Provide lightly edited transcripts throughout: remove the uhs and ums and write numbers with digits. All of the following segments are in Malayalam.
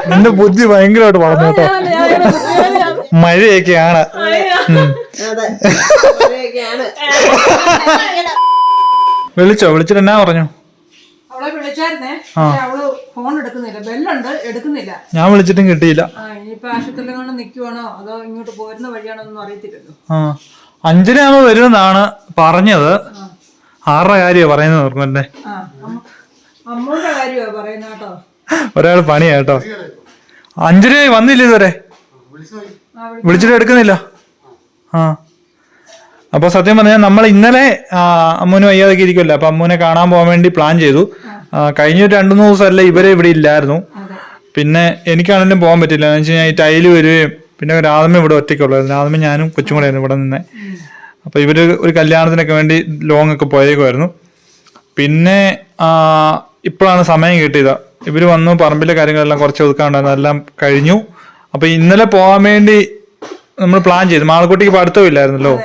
നിന്റെ ബുദ്ധി ഭയങ്കരമായിട്ട് വളർന്നു കേട്ടോ. മഴയൊക്കെയാണ്. വിളിച്ചിട്ട് എന്നാ പറഞ്ഞു? അവളെ വിളിച്ചായിരുന്നേ, അവള് ഫോൺ എടുക്കുന്നില്ല, ബെല്ലുണ്ട് എടുക്കുന്നില്ല. ഞാൻ വിളിച്ചിട്ടും കിട്ടിയില്ല. ഇനിയിപ്പോ ആശുപത്രിയിൽ കൊണ്ട് നിക്കുവാണോ അതോ ഇങ്ങോട്ട് പോരുന്ന വഴിയാണോ ഒന്നും അറിയത്തില്ലല്ലോ. 5:00 വരുമെന്നാണ് പറഞ്ഞത്. 6:30 കാര്യമാണ് പറയുന്നത്. ഓർമ്മല്ലേ? അമ്മൂടെ കാര്യമാ പറയുന്ന കേട്ടോ. ഒരാൾ പണിയാ കേട്ടോ. 5:00 വന്നില്ല ഇതുവരെ, വിളിച്ചിട്ട് എടുക്കുന്നില്ല. അപ്പൊ സത്യം പറഞ്ഞാൽ നമ്മൾ ഇന്നലെ അമ്മൂന് വയ്യാതൊക്കെ ഇരിക്കുമല്ലോ, അപ്പൊ അമ്മൂനെ കാണാൻ പോകാൻ വേണ്ടി പ്ലാൻ ചെയ്തു. കഴിഞ്ഞ 2-3 ദിവസമല്ല ഇവരെ ഇവിടെ ഇല്ലായിരുന്നു. പിന്നെ എനിക്കാണെങ്കിലും പോകാൻ പറ്റില്ല. എന്ന് വെച്ച് കഴിഞ്ഞാൽ ഈ ടൈല് വരികയും പിന്നെ രാധമ്മ ഇവിടെ ഒറ്റയ്ക്കുള്ളായിരുന്നു. രാധമ്മ ഞാനും കൊച്ചും കൂടെ ആയിരുന്നു ഇവിടെ നിന്നെ. അപ്പൊ ഇവര് ഒരു കല്യാണത്തിനൊക്കെ വേണ്ടി ലോങ് ഒക്കെ പോയേക്കുമായിരുന്നു. പിന്നെ ഇപ്പോഴാണ് സമയം കിട്ടിയത്. ഇവര് വന്നു, പറമ്പിലെ കാര്യങ്ങളെല്ലാം കുറച്ച് ഒതുക്കാണ്ടായിരുന്നു, അതെല്ലാം കഴിഞ്ഞു. അപ്പൊ ഇന്നലെ പോകാൻ വേണ്ടി നമ്മൾ പ്ലാൻ ചെയ്തു. മാളക്കുട്ടിക്ക് പഠിത്തവും ഇല്ലായിരുന്നല്ലോ.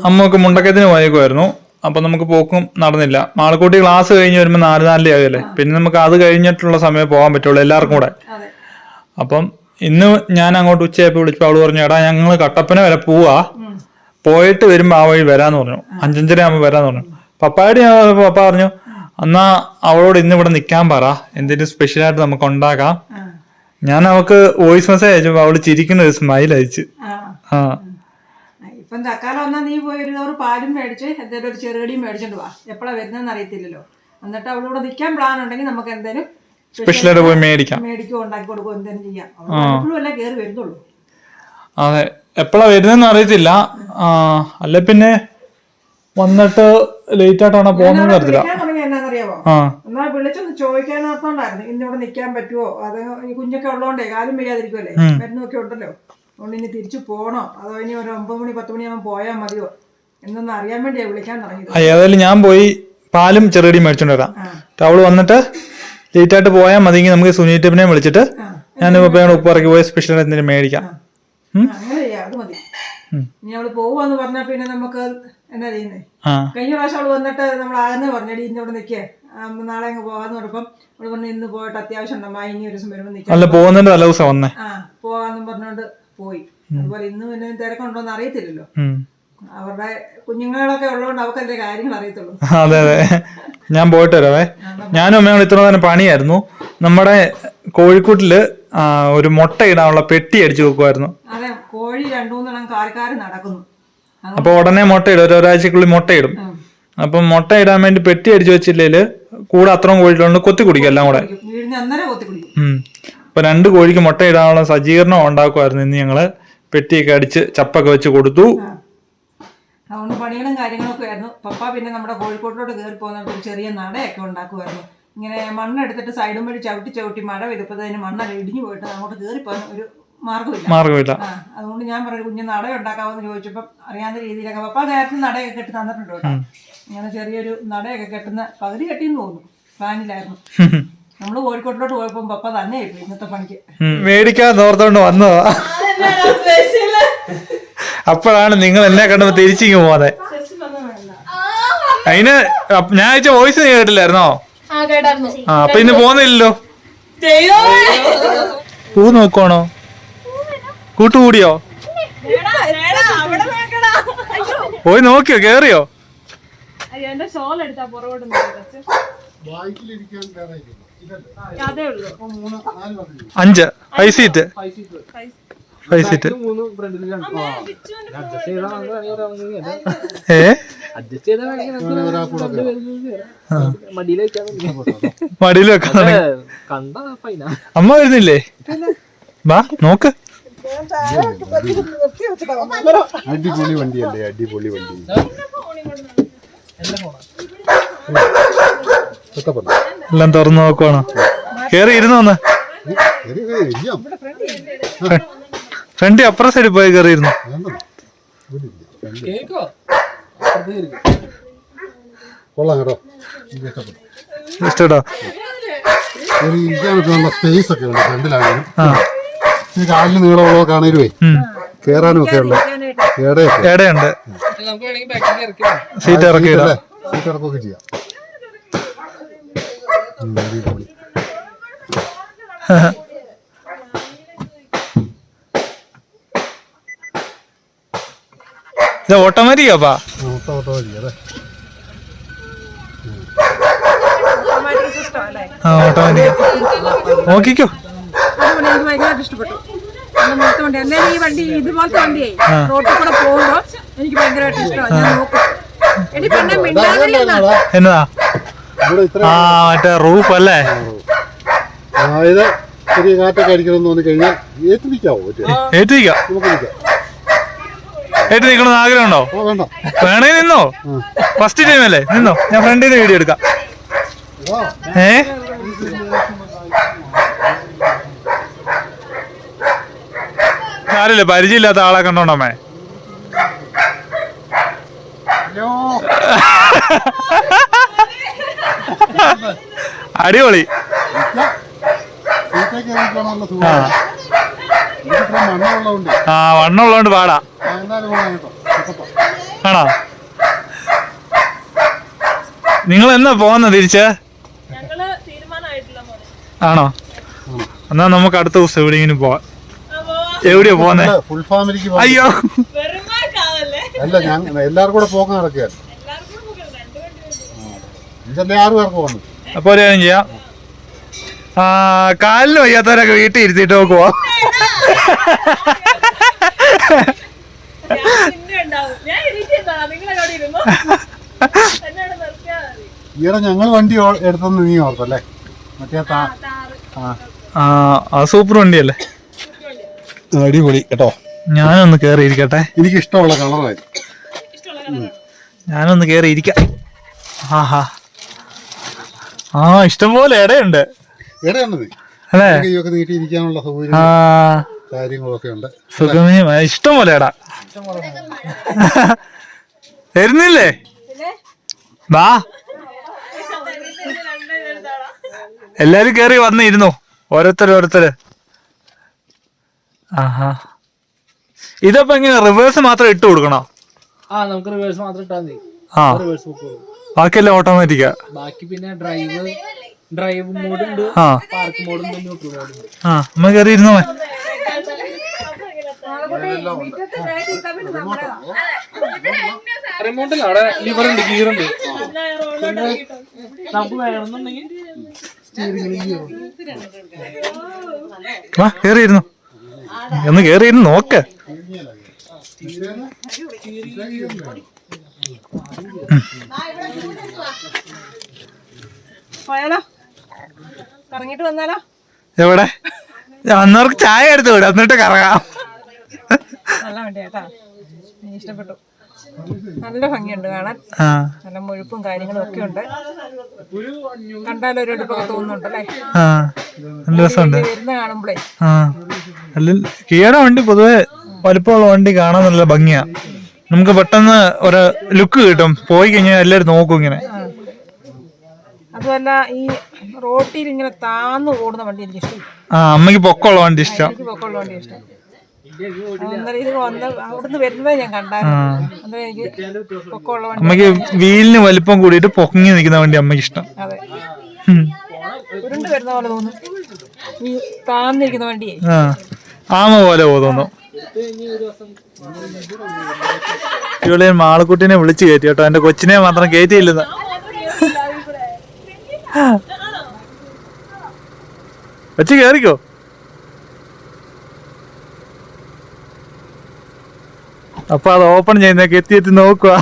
അമ്മക്ക് മുണ്ടക്കത്തിന് പോയേക്കുമായിരുന്നു. അപ്പൊ നമുക്ക് പോക്കും നടന്നില്ല. മാളക്കുട്ടി ക്ലാസ് കഴിഞ്ഞ് വരുമ്പോൾ 4:30 ആകുമല്ലേ. പിന്നെ നമുക്ക് അത് കഴിഞ്ഞിട്ടുള്ള സമയം പോകാൻ പറ്റുള്ളൂ എല്ലാവർക്കും കൂടെ. അപ്പം ഇന്ന് ഞാൻ അങ്ങോട്ട് ഉച്ചയായപ്പോൾ വിളിച്ചപ്പോൾ അവള് പറഞ്ഞു, എടാ ഞങ്ങള് കട്ടപ്പന വരെ പോവാ, പോയിട്ട് വരുമ്പോ ആ വഴി വരാന്ന് പറഞ്ഞു. 5:30 ആകുമ്പോ വരാന്ന് പറഞ്ഞു. പപ്പായോട് പപ്പ പറഞ്ഞു, എന്നാ അവളോട് ഇന്ന് ഇവിടെ നിക്കാൻ പറ, എന്തെങ്കിലും സ്പെഷ്യലായിട്ട് നമുക്ക് ഉണ്ടാക്കാം. ഞാൻ അവക്ക് വോയിസ് മെസ്സേജ് അയച്ചപ്പോ അവള് ചിരിക്കുന്ന ഒരു സ്മൈൽ അയച്ചു. ഇപ്പം തക്കാലം വന്നാൽ നീ പോയി ഒരു കവർ പാലും മേടിച്ച് എന്തെങ്കിലും ഒരു ചെറുകടിയും മേടിച്ചോണ്ട് വാ. എപ്പോഴാ വരുന്നതെന്ന് അറിയത്തില്ലല്ലോ. എന്നിട്ട് അവളിവിടെ നിൽക്കാൻ പ്ലാൻ ഉണ്ടെങ്കിൽ നമുക്ക് എന്തെങ്കിലും സ്പെഷ്യലായിട്ട് പോയി മേടിക്കോ ഉണ്ടാക്കി കൊടുക്കോ എന്തെങ്കിലും ചെയ്യാം. എപ്പോഴും അല്ലേ കയറി വരുന്നുള്ളൂ. അതെ, എപ്പോഴാ വരുന്നതെന്ന് അറിയത്തില്ല. അല്ലെ പിന്നെ വന്നിട്ട് ലേറ്റ് ആയിട്ടാണോ പോകുന്നത് അറിയത്തില്ല. എന്നാന്നറിയാമോ, എന്നാ വിളിച്ചൊന്ന് ചോദിക്കാനോർത്തോണ്ടായിരുന്നു ഇന്നിവിടെ നിൽക്കാൻ പറ്റുമോ. അത് ഈ കുഞ്ഞൊക്കെ ഉള്ളതുകൊണ്ടേ കാലും വയ്യാതിരിക്കുമല്ലേ, മരുന്നൊക്കെ ഉണ്ടല്ലോ. അതുകൊണ്ട് ഇനി തിരിച്ചു പോകണോ അതോ ഇനി ഒരു 9 മണി 10 മണിയാകുമ്പോൾ പോയാൽ മതിയോ എന്നൊന്ന് അറിയാൻ വേണ്ടിയാ വിളിക്കാൻ തുടങ്ങിയത്. ഏതായാലും ഞാൻ പോയി പാലും ചെറുകടിയും മേടിച്ചോണ്ട് വരാം. അവള് വന്നിട്ട് ലേറ്റ് ആയിട്ട് പോയാൽ മതിയെങ്കിൽ നമുക്ക് സുനീറ്റപ്പിനെ വിളിച്ചിട്ട് ഞാൻ ഉപ്പറക്കി പോയി സ്പെഷ്യൽ എന്തെങ്കിലും മേടിക്കാം. അങ്ങനെ ചെയ്യാം, അത് മതി. ഇനി അവള് പോവാന്ന് പറഞ്ഞാ പിന്നെ നമുക്ക് എന്നാ ചെയ്യുന്നേ. കഴിഞ്ഞ പ്രാവശ്യം അവള് വന്നിട്ട് നമ്മൾ ആകുന്ന പറഞ്ഞടി ഇന്ന് ഇവിടെ നിൽക്കേ, നാളെ അങ്ങ് പോകാന്ന് പറഞ്ഞപ്പം അവള് പറഞ്ഞു ഇന്ന് പോയിട്ട് അത്യാവശ്യം ഉണ്ടമ്മ, ഇനി ഒരു ദിവസം വരുമ്പോൾ നിൽക്കാം പോകാന്നും പറഞ്ഞോണ്ട് പോയി. അതുപോലെ ഇന്ന് പിന്നെ തിരക്കുണ്ടോന്ന് അറിയത്തില്ലല്ലോ. അവരുടെ കുഞ്ഞുങ്ങളൊക്കെ ഉള്ളതുകൊണ്ട് അവർക്ക് കാര്യങ്ങൾ അറിയത്തുള്ളൂ. അതെ അതെ, ഞാൻ പോയിട്ട് വരാവേ. ഞാനും അമ്മയോട് ഇത്ര തന്നെ പണിയായിരുന്നു. നമ്മുടെ കോഴിക്കൂട്ടില് ഒരു മുട്ട ഇടാനുള്ള പെട്ടി അടിച്ചു വെക്കുമായിരുന്നു. അതെ, കോഴി 2-3 കാർക്കാർ നടക്കുന്നു. അപ്പൊ ഉടനെ മുട്ടയിടും, ഒരാഴ്ചക്കുള്ളിൽ മുട്ടയിടും. അപ്പം മുട്ട ഇടാൻ വേണ്ടി പെട്ടി അടിച്ചു വെച്ചില്ലേല് കൂടെ അത്രയും കോഴികളുണ്ട്, കൊത്തി കുടിക്കും എല്ലാം കൂടെ. അപ്പൊ 2 കോഴിക്ക് മുട്ട ഇടാനുള്ള സജ്ജീകരണം ഉണ്ടാക്കുമായിരുന്നു. ഇന്ന് ഞങ്ങള് പെട്ടിയൊക്കെ അടിച്ച് ചപ്പൊക്കെ വെച്ച് കൊടുത്തു. അതുകൊണ്ട് പണികളും കാര്യങ്ങളൊക്കെ ആയിരുന്നു. പപ്പ പിന്നെ നമ്മുടെ കോഴിക്കോട്ടിലോട്ട് കയറി പോകുന്ന ഒരു ചെറിയ നടയൊക്കെ ഉണ്ടാക്കുമായിരുന്നു. ഇങ്ങനെ മണ്ണെടുത്തിട്ട് സൈഡും വഴി ചവിട്ടി മഴ പെയ്തപ്പോഴത്തേന് മണ്ണെല്ലാം ഇടിഞ്ഞു പോയിട്ട് അങ്ങോട്ട് കയറി പോകാൻ ഒരു മാർഗമില്ല. അതുകൊണ്ട് ഞാൻ പറഞ്ഞു കുഞ്ഞ് നട ഉണ്ടാക്കാമെന്ന് ചോദിച്ചപ്പോൾ അറിയാവുന്ന രീതിയിലൊക്കെ പപ്പ നേരത്തെ നടയൊക്കെ കെട്ടി തന്നിട്ടുണ്ട് കേട്ടോ. ഇങ്ങനെ ചെറിയൊരു നടയൊക്കെ കെട്ടുന്ന പകുതി കെട്ടിന്ന് തോന്നുന്നു, പ്ലാനിലായിരുന്നു. നമ്മള് കോഴിക്കോട്ടിലോട്ട് പോയപ്പോ പപ്പ തന്നെ ആയിപ്പോയി ഇന്നത്തെ പണിക്ക്. മേടിക്കാൻ ഓർത്തോണ്ട് വന്നതാ. അപ്പോഴാണ് നിങ്ങൾ എന്നെ കണ്ടപ്പോ തിരിച്ചിങ്ങ് പോവാതെ. അതിന് ഞാൻ അയച്ച വോയിസ് നീ കേട്ടില്ലായിരുന്നോ? അപ്പൊ ഇന്ന് പോന്നില്ലല്ലോ. പൂ നോക്കുവാണോ? കൂട്ടുകൂടിയോ? പോയി നോക്കിയോ? കേറിയോ? 5 5 സീറ്റ്. മടിയിൽ വെക്കാൻ അമ്മ വരുന്നില്ലേ? വാ നോക്ക്. അടിപൊളി വണ്ടിയല്ലേ, അടിപൊളി വണ്ടി. എല്ലാം തുറന്നു നോക്കുവാണോ? കേറി ഇരുന്ന് വന്ന് ഫ്രണ്ട് അപ്പുറം സൈഡിൽ പോയി കയറിയിരുന്നു. ഇഷ്ടട്ടോ? സ്പേസ് ഒക്കെ ഉണ്ട് ഫ്രണ്ടിലാണെങ്കിലും. കാലിന് നീളമുള്ള കാണരുവേ കേറാനും ഒക്കെ ഉണ്ട്. എടയുണ്ട്, സീറ്റ് ഇറക്കിയിടാം. കയറ്റി ഇറക്കുകയൊക്കെ ചെയ്യാം. അടിപൊളി. ഇത് ഓട്ടോമാറ്റിക്കാപ്പാ? ഓട്ടോമാറ്റിക് അതെ. ആ ഓട്ടോമാറ്റിക്. നോക്കിക്കോ. എനിക്ക് ഭയങ്കരമായിട്ട് ഇഷ്ടപ്പെട്ടു. എന്തായാലും ഈ വണ്ടി ഇതുപോലത്തെ വണ്ടിയായി റോഡിൽ കൂടെ പോകുമ്പോ എനിക്ക് ഭയങ്കരമായിട്ട് ഇഷ്ടമാണ്. ഞാൻ നോക്കും. എന്നതാ? ആ മറ്റേ റൂഫ് അല്ലേ? അതായത് ചെറിയ കാറ്റൊക്കെ അടിക്കണമെന്ന് തോന്നി കഴിഞ്ഞാൽ ഏറ്റിരിക്കാവോ? ഏറ്റിരിക്കാം. ഏറ്റ് നിൽക്കണമെന്ന് ആഗ്രഹമുണ്ടോ? വേണേ നിന്നോ. ഫസ്റ്റ് ടൈം അല്ലേ? നിന്നോ, ഞാൻ ഫ്രണ്ടിൽ നിന്ന് വീഡിയോ എടുക്കാം. കാര്യമില്ല, പരിചയമില്ലാത്ത ആളെ കണ്ടോണ്ടമ്മേ. അടിപൊളി. ആ വണ്ണുള്ളതുകൊണ്ട് പാടാ. ആണോ? നിങ്ങൾ എന്നാ പോന്ന തിരിച്ച്? ആണോ? എന്നാ നമുക്ക് അടുത്ത ദിവസം എവിടെയെങ്കിലും പോവാം. എവിടെയാ പോന്നെ? ഫുൾ ഫാമിലിക്ക്. അയ്യോ അല്ല, ഞാൻ എല്ലാവർക്കും കൂടെ പോകാൻ നടക്കുകയാണ്. 6 പേർക്ക് പോകുന്നു. അപ്പൊ ഒരു കാര്യം ചെയ്യാം, കാലിന് വയ്യാത്തവരൊക്കെ വീട്ടിൽ ഇരുത്തിട്ട് നോക്കുവോ? ഈയിടെ ഞങ്ങൾ വണ്ടി എടുത്തെന്ന് നീ ഓർത്തല്ലേ? മറ്റേ സൂപ്പർ വണ്ടിയല്ലേ? അടിപൊളി കേട്ടോ. ഞാനൊന്ന് കേറി ഇരിക്കട്ടെ. എനിക്ക് ഇഷ്ടമുള്ള കളറായി. ഞാനൊന്ന് കേറി ഇരിക്കാം. ആഹാ, ആ ഇഷ്ടംപോലെ ഇടയുണ്ട്. ഇടയുണ്ട് അല്ലേ? നീട്ടിയിരിക്കാനുള്ള സൗകര്യം കാര്യങ്ങളൊക്കെ ഉണ്ട്. സുഖമേ, ഇഷ്ടംപോലെ ഇടാ. വരുന്നില്ലേ? വാ, എല്ലാരും കേറി വന്നിരുന്നു. ഓരോരുത്തര്. ആഹാ, ഇതപ്പോ എങ്ങനെ റിവേഴ്സ് മാത്രം ഇട്ട് കൊടുക്കണോ? നമുക്ക് റിവേഴ്സ് മാത്രം ഇട്ടാൽ മതി. ബാക്കിയെല്ലാം ഓട്ടോമാറ്റിക്കാ. ബാക്കി പിന്നെ ഡ്രൈവ് മോഡ് ഉണ്ട്, പാർക്ക് മോഡ് ഉണ്ട്, ന്യൂട്രൽ മോഡ് ഉണ്ട്. അമ്മ കയറി ഇരുന്നോ. റിമോട്ടില്ല, അവിടെ ലിവർ ഉണ്ട്, ഗിയർ ഉണ്ട്. നമുക്ക് വേണമെന്നുണ്ടെങ്കിൽ സ്റ്റീറിംഗിലും ഗിയർ ഉണ്ട്. വാ, കേറിയിരുന്നു. ഒന്ന് കേറിയിരുന്നു നോക്ക്. പോയാലോ? കറങ്ങിട്ട് വന്നാലോ? എവിടെ? അന്നവർക്ക് ചായ എടുത്ത് വിടും, എന്നിട്ട് കറങ്ങാം. നല്ല വണ്ടി കേട്ടാ, എനിക്ക് ഇഷ്ടപ്പെട്ടു. നല്ല ഭംഗിയുണ്ട് കാണാൻ. നല്ല മുഴുപ്പും കാര്യങ്ങളും ഒക്കെ ഉണ്ട്. കണ്ടാലൊരു എടുപ്പൊക്കെ തോന്നുന്നുണ്ടല്ലേ? നല്ല രസമുണ്ട് വരുന്ന കാണുമ്പോഴേ. കിയയുടെ വണ്ടി പൊതുവെ വലിപ്പമുള്ള വണ്ടി കാണാൻ നല്ല ഭംഗിയാ. നമുക്ക് പെട്ടെന്ന് ഒരു ലുക്ക് കിട്ടും. പോയി കഴിഞ്ഞാൽ എല്ലാവരും നോക്കും ഇങ്ങനെ. അതുമല്ല, ഈ റോട്ടിൽ ഇങ്ങനെ താന്നു ഓടുന്ന വണ്ടി എനിക്ക് ഇഷ്ടം. അമ്മക്ക് പൊക്കമുള്ള വണ്ടി ഇഷ്ടം. എനിക്ക് പൊക്കമുള്ള വണ്ടി ഇഷ്ടം. അവിടുന്ന് വരുന്നതേ ഞാൻ കണ്ടായിരുന്നു. എനിക്ക് പൊക്കമുള്ള വണ്ടി. അമ്മക്ക് വീലിന് വലിപ്പം കൂടിയിട്ട് പൊങ്ങി നിൽക്കുന്ന വണ്ടി അമ്മക്ക് ഇഷ്ടം. അതെ, ഉരുണ്ട് വരുന്ന പോലെ തോന്നും. ഈ താന്നിരിക്കുന്ന വണ്ടിയെ ആമ പോലെ തോന്നുന്നു. ഇവിടെ മാളക്കുട്ടിനെ വിളിച്ചു കയറ്റി കേട്ടോ. എന്റെ കൊച്ചിനെ മാത്രം കയറ്റിയില്ലെന്ന്. വെച്ച് കേറിക്കോ. അപ്പൊ അത് ഓപ്പൺ ചെയ്യുന്നൊക്കെ എത്തി നോക്കുക.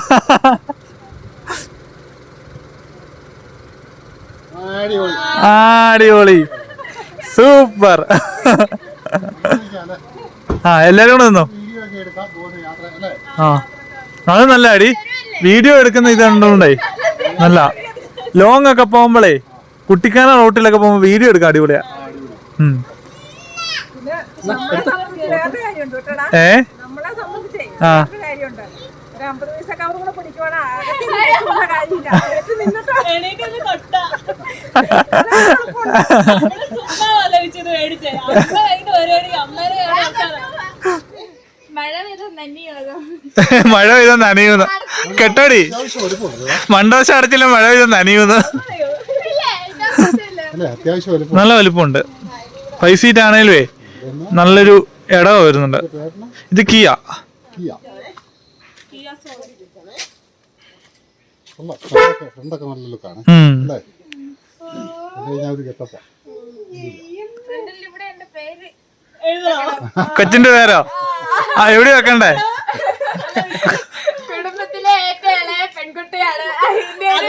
അടിപൊളി, സൂപ്പർ. എല്ലാരും കൂടെ നിന്നോ. അത് നല്ല അടി. വീഡിയോ എടുക്കുന്ന ഇത് കണ്ടോണ്ടേ നല്ല ലോങ് ഒക്കെ പോകുമ്പോളേ, കുട്ടിക്കാന റോട്ടിലൊക്കെ പോകുമ്പോ വീഡിയോ എടുക്കാം. അടിപൊളിയാ. മഴ പെയ്താ നനയുന്നു. കെട്ടടി മണ്ടവശം അടച്ചില്ല മഴ പെയ്ത് നനയുന്നു. അല്ലേ അത്യാവശ്യം വലുപ്പം. നല്ല വലിപ്പമുണ്ട്. 5 സീറ്റ് ആണേലുവേ നല്ലൊരു ഇടവ വരുന്നുണ്ട്. ഇത് കിയ. ഫ്രണ്ടൊക്കെ നല്ല ലുക്കാണ് ഉം. അല്ലേ? അത് കഴിഞ്ഞാൽ ഒരു ഗെറ്റപ്പാ. കൊച്ചിന്റെ പേരോ? ആ എവിടെ വെക്കണ്ടേ? കുടുംബത്തിലെ ഏറ്റവും ഇളയ പെൺകുട്ടിയാണ്. നേരത്തെയാണ്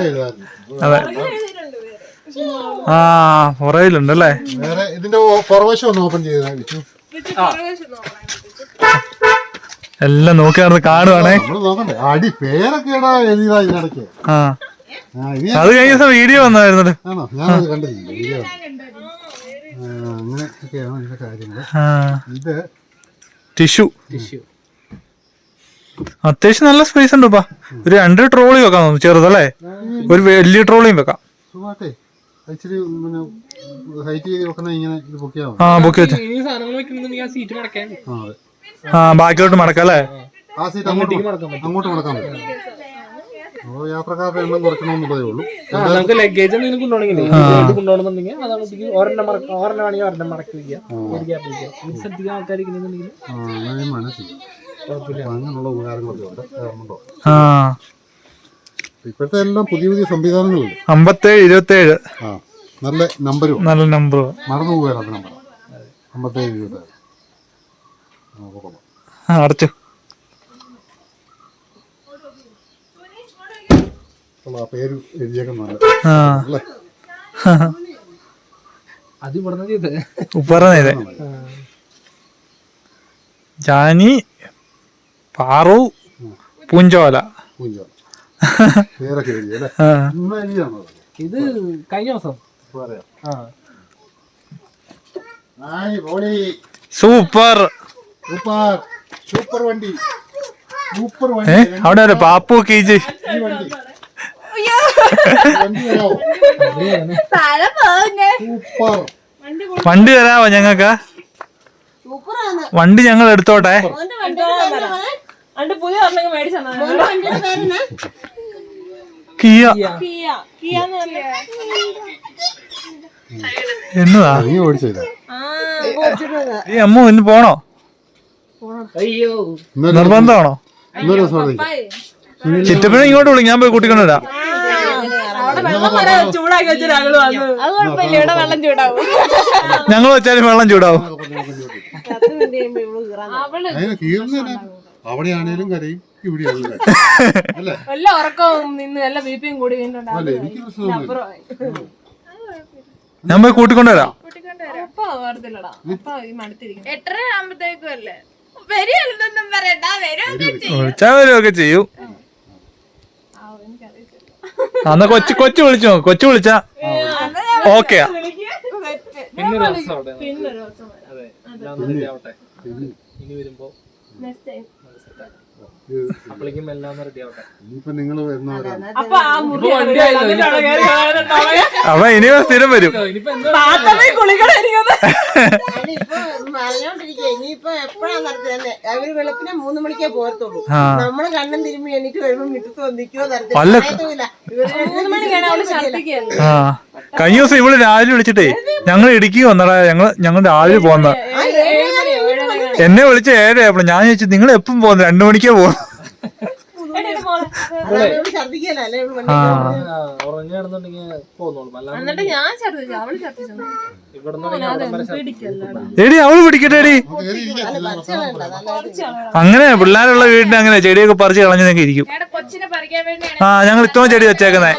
എഴുതാറ്. അതെ. ആ പുറയിലുണ്ട് അല്ലേ? വേറെ ഇതിന്റെ പുറവശം ഒന്ന് ഓപ്പൺ ചെയ്താൽ വിച്ചു. എല്ലാം നോക്കി നടന്ന് കാണുവാണേ. നമ്മള് നോക്കണ്ടേ അടി പേരൊക്കെ എഴുതിയതാ ഇതിനിടയ്ക്ക്. ആ ഇനി അത് കഴിഞ്ഞ ദിവസം വീഡിയോ വന്നായിരുന്നത്. ആണോ? ഞാനത് കണ്ടില്ല വീഡിയോ. അങ്ങനെയൊക്കെയാണ് ഇതിന്റെ കാര്യങ്ങള്. ഇത് ടിഷ്യൂ അത്യാവശ്യം നല്ല സ്പേസ് ഉണ്ട്. ഇപ്പൊ ഒരു 2 ട്രോളി വെക്കാൻ തോന്നുന്നു. ചെറുതല്ലേ? ഒരു വലിയ ട്രോളിയും വെക്കാം. സുഖമായിട്ടേ ഇച്ചിരി പിന്നെ ഹൈറ്റ് ചെയ്ത് വെക്കുന്ന ഇങ്ങനെ ഇത് പൊക്കിയാൽ മതി. ആ പൊക്കി വെച്ച ഇനി സാധനങ്ങൾ വെക്കണമെന്നുണ്ടെങ്കിൽ ആ സീറ്റ് മടക്കാൻ അതെ. ആ ബാക്കിലോട്ട് മടക്കാം അല്ലേ? ആ സീറ്റ് അങ്ങോട്ട് മടക്കാൻ പറ്റും. അപ്പോൾ യാത്രക്കാരുടെ എണ്ണം കുറയ്ക്കണമെന്നുള്ളതേ ഉള്ളൂ. നമുക്ക് ലഗേജ് എന്തെങ്കിലും കൊണ്ടുപോകണമെങ്കിൽ കൊണ്ടുപോകണമെന്നുണ്ടെങ്കിൽ അതാണ് ഒരെണ്ണം വേണമെങ്കിൽ ഒരെണ്ണം മടക്കി വയ്ക്കുക. ഒരു ഗ്യാപ്പ് വയ്ക്കുക. ഒരു സ്ഥലത്തേക്ക് ആൾക്കാർ ഇരിക്കുന്നുണ്ടെങ്കിൽ അങ്ങനെ മനസ്സിലായി. അങ്ങനെയുള്ള ഉപകാരങ്ങളൊക്കെ ഉണ്ട്. ഗവൺമെന്റോ ആ ഇപ്പോഴത്തെ എല്ലാം പുതിയ പുതിയ സംവിധാനങ്ങളുണ്ട്. 5727 ആ നല്ല നമ്പരും നല്ല നമ്പർ. മറന്നു പോയാൽ അത് നമ്പർ 5727. അടച്ചു. ആ പേര് എഴുതിയേക്കുന്നല്ല ആ അല്ലേ? അത് ഇവിടുന്ന് ചെയ്ത് പറഞ്ഞേ ജാനി പാറു പൂഞ്ചോല. പേരൊക്കെ എഴുതി അല്ലേ? ഇന്ന് എഴുതിയാണോ? ഇത് കഴിഞ്ഞ ദിവസം പറയാം. ആ സൂപ്പർ. സൂപ്പർ സൂപ്പർ വണ്ടി. സൂപ്പർ ഏ വണ്ടി. അവിടെ ഒരു പാപ്പു കീച്ച് ഈ വണ്ടി വണ്ടി വരാമോ? സൂപ്പർ വണ്ടി തരാമോ ഞങ്ങക്ക്? വണ്ടി ഞങ്ങൾ എടുത്തോട്ടെ. പുതിയ ഒരെണ്ണം മേടിച്ചു കിയ എന്നതാ നീ ഓടിച്ചില്ല. ഈ അമ്മ ഇന്ന് പോണോ? അയ്യോ നിർബന്ധമാണോ? ഇന്നൊരു ദിവസം അവിടെ നിൽക്കാം. ചിറ്റപ്പനെ ഇങ്ങോട്ട് വിളി, ഞാൻ പോയി കൂട്ടിക്കൊണ്ടുവരാം. ചൂടാക്കി വെച്ച ഞങ്ങള് വന്നു. അത് കുഴപ്പമില്ല, ഇവിടെ വെള്ളം ചൂടാവും. ഞങ്ങൾ വെച്ചാലും വെള്ളം ചൂടാവും. അതിന് കീറുന്നതിന് അവിടെയാണേലും കരയും ഇവിടെയാണേലും കരയും. അല്ലേ? വല്ല ഉറക്കവും നിന്ന് വല്ല ബിപിയും കൂടി വീണ്ടുണ്ടാവും. അല്ലേ എനിക്ക് പ്രശ്നമൊന്നുമില്ല. ഞാൻ പോയി കൂട്ടിക്കൊണ്ടുവരാം. അപ്പൊ വെറുതില്ലടാ. അപ്പൊ ഈ മടുത്തിരിക്കും. 8:30 ആകുമ്പത്തേക്കും അല്ലേ വരികയൊന്നും പറയണ്ട. വിളിച്ചാൽ വരുമൊക്കെ ചെയ്യും. അന്ന് കൊച്ചു വിളിച്ചു നോക്ക്. കൊച്ചു വിളിച്ചാ ഓക്കെയാ. പിന്നൊരു ദിവസം അവിടെ അതെ എല്ലാം റെഡി ആവട്ടെ. ഇനി വരുമ്പോ അപ്പോഴേക്കും എല്ലാം റെഡി ആവട്ടെ. ഇനിയിപ്പോ നിങ്ങള് വരുന്നവരാണ്. അപ്പൊ ഇനി സ്ഥിരം വരും. ഇനിയിപ്പോ എന്താ ഇനിയിപ്പോ എപ്പോഴാ നടത്തുന്നത്? അവര് വെളുപ്പിനെ 3 മണിക്കേ പോകത്തുള്ളൂ. ആ നമ്മള് കണ്ണും തിരുമ്പി എനിക്ക് വരുമ്പോ മുറ്റത്ത് വന്നിക്കോ വല്ല ആ കഴിഞ്ഞ ദിവസം ഇവള് രാവിലെ വിളിച്ചിട്ടേ ഞങ്ങൾ ഇടുക്കി വന്നടാ, ഞങ്ങൾ രാവിലെ പോന്ന. എന്നെ വിളിച്ച 7 ആയപ്പോൾ ഞാൻ ചോദിച്ചു നിങ്ങൾ എപ്പം പോകുന്നു? 2 മണിക്കേ പോകും. ഛർദിക്കല്ലേ ഉറങ്ങി നടന്നുണ്ടെങ്കിൽ പോന്നോളും. എന്നിട്ട് ഞാൻ ഛർദിച്ചു, അവള് ഛർദിച്ചു. ഇവിടുന്ന് എടി അവള് പിടിക്കട്ടെ എടി. അങ്ങനെ പിള്ളേരുള്ള വീടിന് അങ്ങനെ ചെടിയൊക്കെ പറിച്ച് കളഞ്ഞതൊക്കെ ഇരിക്കും. കൊച്ചിനെ പറിക്കാൻ വേണ്ടിയാണ്. ആ ഞങ്ങൾ ഇത്രയും ചെടി വെച്ചേക്കുന്നേ.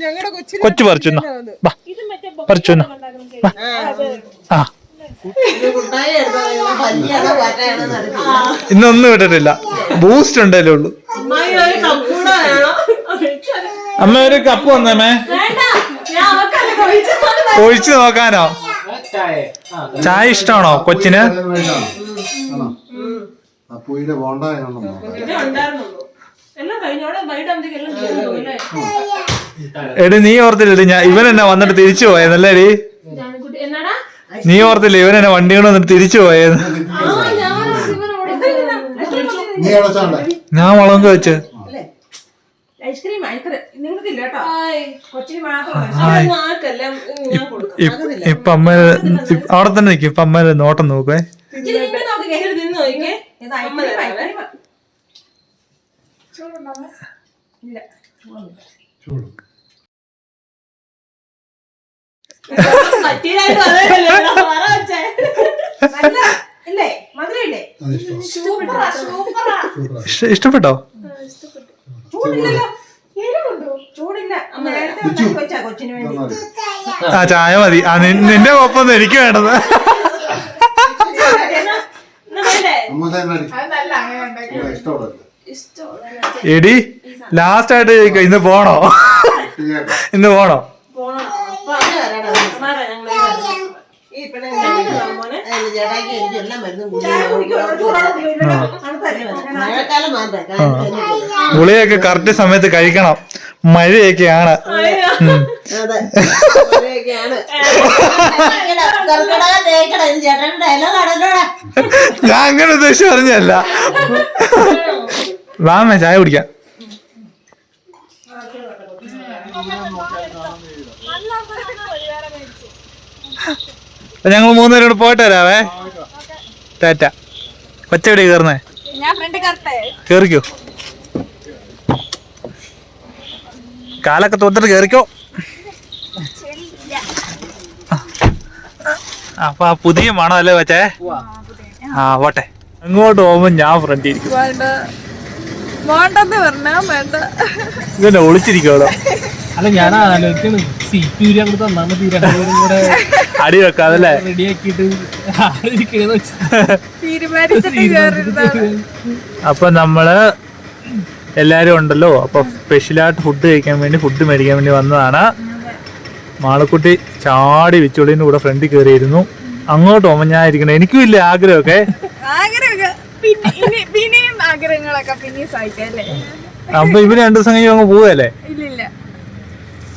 ഞങ്ങളുടെ കൊച്ചിന് കൊച്ചു പറിച്ചു പറിച്ചു. ആ ഇന്നൊന്നും ഇട്ടിട്ടില്ല. ബൂസ്റ്റ് ഉണ്ടല്ലേ ഉള്ളു. അമ്മ ഒരു കപ്പ് വന്നേ ഒഴിച്ചു നോക്കാനോ? ചായ ഇഷ്ടമാണോ കൊച്ചിന്? അപ്പൂയുടെ ബോണ്ട എടി നീ ഓർത്തില്ലേ ഇവൻ എന്നെ വന്നിട്ട് തിരിച്ചു പോയതല്ലേ എടി? ജാനക്കുട്ടി എന്നാടാ നീ ഓർത്തില്ലേ ഇവൻ എന്നെ വണ്ടി കൊണ്ട് വന്നിട്ട് തിരിച്ചു പോയത്? നീ അടച്ചാണ്ടേ ഞാൻ മുളക് വെച്ച് ഐസ്ക്രീം നിങ്ങൾക്കില്ല കേട്ടോ, കൊച്ചിന് മാത്രം. ഇപ്പൊ അമ്മ അവിടെ തന്നെ നിക്കും. ഇപ്പൊ അമ്മ നോട്ടം നോക്കുവേ. ഇല്ലേ മധുരയില്ലേ? ഇഷ്ടപ്പെട്ടോ? ചൂടില്ലല്ലോ, ചൂടില്ല. അമ്മ നേരത്തെ ഉണ്ടാക്കി വെച്ചാ കൊച്ചിന് വേണ്ടി. ആ ചായ മതി. ആ നിന്റെ കൊപ്പൊന്നും എനിക്ക് വേണ്ടത്. എടി ലാസ്റ്റ് ആയിട്ട് ചോദിക്കാം, ഇന്ന് പോണോ? ഇന്ന് പോണോ? ഈ പെണ്ണുങ്ങളെ ജടാക്കി എനിക്ക് എല്ലാ മരുന്നും മഴക്കാലം മാത്രമേ ഗുളിയൊക്കെ കറക്റ്റ് സമയത്ത് കഴിക്കണം. മഴയൊക്കെയാണ്. അതെ മഴയൊക്കെയാണ്. ചേട്ടൻ ഡയലോഗ് ആണല്ലോടാ. ഞാൻ അങ്ങനെ ഉദ്ദേശിച്ച് പറഞ്ഞല്ല. വാമേ ചായ കുടിക്കാം. ഞങ്ങൾ മൂന്നുപേരോട് പോയിട്ട് വരാവേ. ടാറ്റ. കൊച്ചെവിടെ കയറുന്നേ? കേറിക്കോ, കാലൊക്കെ തോത്തിട്ട് കേറിക്കോ. അപ്പൊ ആ പുതിയ മണം അല്ലേ വെച്ചേ? ആ പോട്ടെ. അങ്ങോട്ട് പോകുമ്പോ ഞാൻ ഫ്രണ്ട് ഇരിക്കും. ഇതന്നെ ഒളിച്ചിരിക്കോളോ? അല്ല ഞാൻ ആലോചിക്കുന്നു സീറ്റ് ഊരി അങ്ങോട്ട് തന്നാ മതി, രണ്ടുപേരും കൂടെ അടി വെക്കാതല്ലേ? റെഡി ആക്കിയിട്ട് അപ്പൊ നമ്മള് എല്ലാരും ഉണ്ടല്ലോ. അപ്പൊ സ്പെഷ്യലായിട്ട് ഫുഡ് കഴിക്കാൻ വേണ്ടി ഫുഡ് മേടിക്കാൻ വേണ്ടി വന്നതാണ്. മാളക്കുട്ടി ചാടി വെച്ചോളിന്റെ കൂടെ ഫ്രണ്ടിൽ കയറിയിരുന്നു. അങ്ങോട്ട് പോകുമ്പോ ഞാൻ ഇരിക്കണം. എനിക്കും ഇല്ല ആഗ്രഹമൊക്കെ. അപ്പൊ ഇവര് 2 ദിവസം കഴിഞ്ഞ് അങ്ങ് പോവല്ലേ?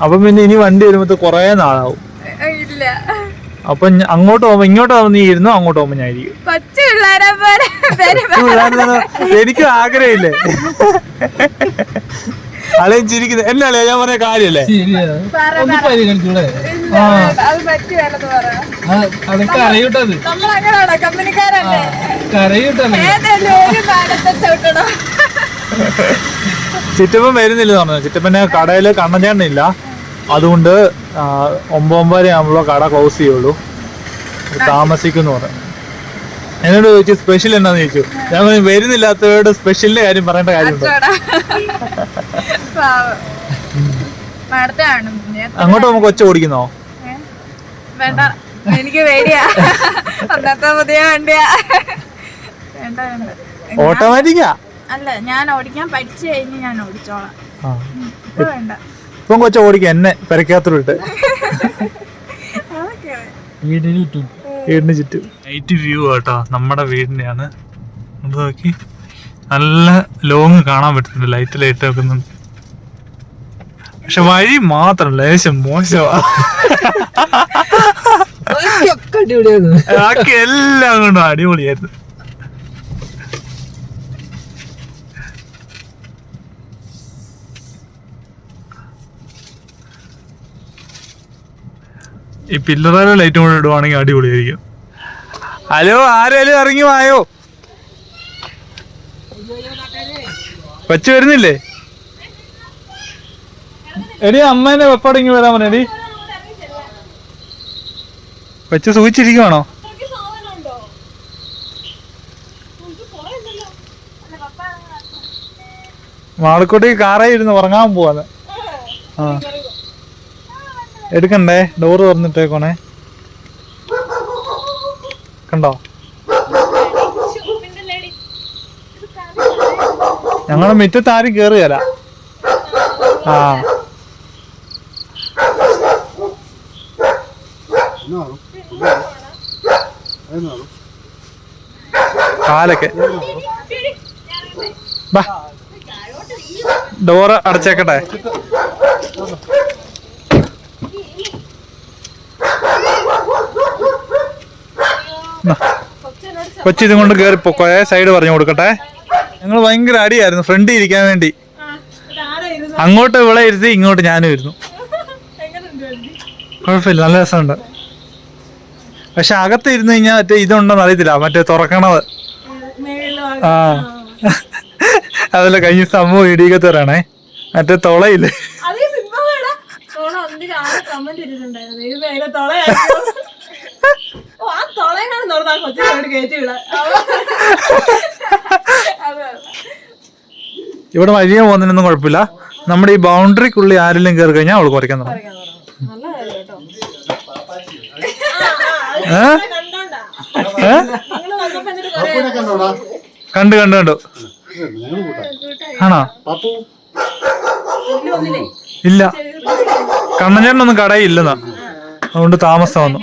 അപ്പൊ പിന്നെ ഇനി വണ്ടി വരുമ്പോ കൊറേ നാളാവും. അപ്പൊ അങ്ങോട്ട് പോകുമ്പോ ഇങ്ങോട്ട് പോകുമ്പോ നീ ഇരുന്നു, അങ്ങോട്ട് പോകുമ്പോ ഞാൻ ഇരിക്കും. എനിക്കും ആഗ്രഹമില്ലേ? അളയും ചിരിക്കുന്നത് എന്നല്ലേ ഞാൻ പറഞ്ഞ കാര്യല്ലേ? അതൊക്കെ അറിയൂട്ടത് കരയൂട്ടത്. ചിറ്റപ്പൻ വരുന്നില്ലെന്ന് പറഞ്ഞു. ചിറ്റപ്പന് കടയില് കണ്ണഞ്ചേട്ടനില്ല, അതുകൊണ്ട് 9:30 ആകുമ്പോഴോ കട ക്ലോസ് ചെയ്യുള്ളൂ. താമസിക്കുന്നു പറഞ്ഞു. എന്നോട് ചോദിച്ചു സ്പെഷ്യൽ എന്നാന്ന് ചോദിച്ചു. ഞാൻ വരുന്നില്ലാത്തവരോട് സ്പെഷ്യലിന്റെ കാര്യം പറയേണ്ട കാര്യമുണ്ടോ? അങ്ങോട്ട് നമുക്ക് ഒച്ച ഓടിക്കുന്നോ? വേണ്ട, എനിക്ക് പേടിയാ. അന്നത്തെ പുതിയ വണ്ടിയാ. വേണ്ട വേണ്ട. ഓട്ടോമാറ്റിക്കാ? അല്ല, ഞാൻ ഓടിക്കാൻ പഠിച്ചു കഴിഞ്ഞ് ഞാൻ ഓടിച്ചോളാം. വേണ്ട. ഇപ്പം കൊച്ച ഓടിക്കാം എന്നെ പെരക്കകത്തോട്ട്. വീടിന് ചുറ്റും നൈറ്റ് വ്യൂ കേട്ടോ. നമ്മുടെ വീടിന്റെയാണ്. നോക്കി നല്ല ലോങ് കാണാൻ പറ്റുന്നുണ്ട്. ലൈറ്റ് വെക്കുന്നുണ്ട്. പക്ഷെ വഴി മാത്രം ലേശം മോശമാ. ബാക്കി എല്ലാം കൊണ്ടും അടിപൊളിയായിരുന്നു. ഈ പില്ലറ ലൈറ്റും കൂടെ ഇടുവാണെങ്കിൽ അടിപൊളിയായിരിക്കും. ഹലോ, ആരേലും ഇറങ്ങി വായോ? കൊച്ചു വരുന്നില്ലേ? എടി അമ്മേനെ വെപ്പടങ്ങി വരാൻ പറഞ്ഞടി. കൊച്ചു സൂചിച്ചിരിക്കുവാണോ? മാളക്കുട്ടി കാറേ ഇരുന്ന് ഉറങ്ങാൻ പോവാന്ന്. ആ എടുക്കണ്ടേ? ഡോറ് തുറന്നിട്ടേക്കോണേ. കണ്ടോ? ഞങ്ങളുടെ മുറ്റത്ത് ആരും കേറുകയല്ല. ആ കാലൊക്കെ ഡോറ് അടച്ചേക്കട്ടെ. കൊച്ചി ഇതും കൊണ്ട് കയറി പൊക്കോയെ, സൈഡ് പറഞ്ഞു കൊടുക്കട്ടെ. ഞങ്ങൾ ഭയങ്കര അടിയായിരുന്നു ഫ്രണ്ടിൽ ഇരിക്കാൻ വേണ്ടി. അങ്ങോട്ട് ഇവിടെ ഇരുത്തി, ഇങ്ങോട്ട് ഞാനും ഇരുന്നു. കുഴപ്പമില്ല, നല്ല രസമുണ്ട്. പക്ഷെ അകത്ത് ഇരുന്ന് കഴിഞ്ഞാൽ മറ്റേ ഇതുണ്ടെന്ന് അറിയത്തില്ല, മറ്റേ തുറക്കണത്. ആ അതല്ല, കഴിഞ്ഞ സംഭവം ഇടിയൊക്കെ തരണേ, മറ്റേ തുളയില്ലേ. ഇവിടെ വഴിയെ പോകുന്നതിനൊന്നും കുഴപ്പമില്ല. നമ്മുടെ ഈ ബൗണ്ടറിക്കുള്ളിൽ ആരെങ്കിലും കയറി കഴിഞ്ഞാൽ അവൾ കുറയ്ക്കാൻ തുടങ്ങും. കണ്ടു കണ്ടു കണ്ടു. ആണോ? ഇല്ല, കണ്ണഞ്ചേട്ടനൊന്നും കടയില്ലെന്നാ, അതുകൊണ്ട് താമസം വന്നു.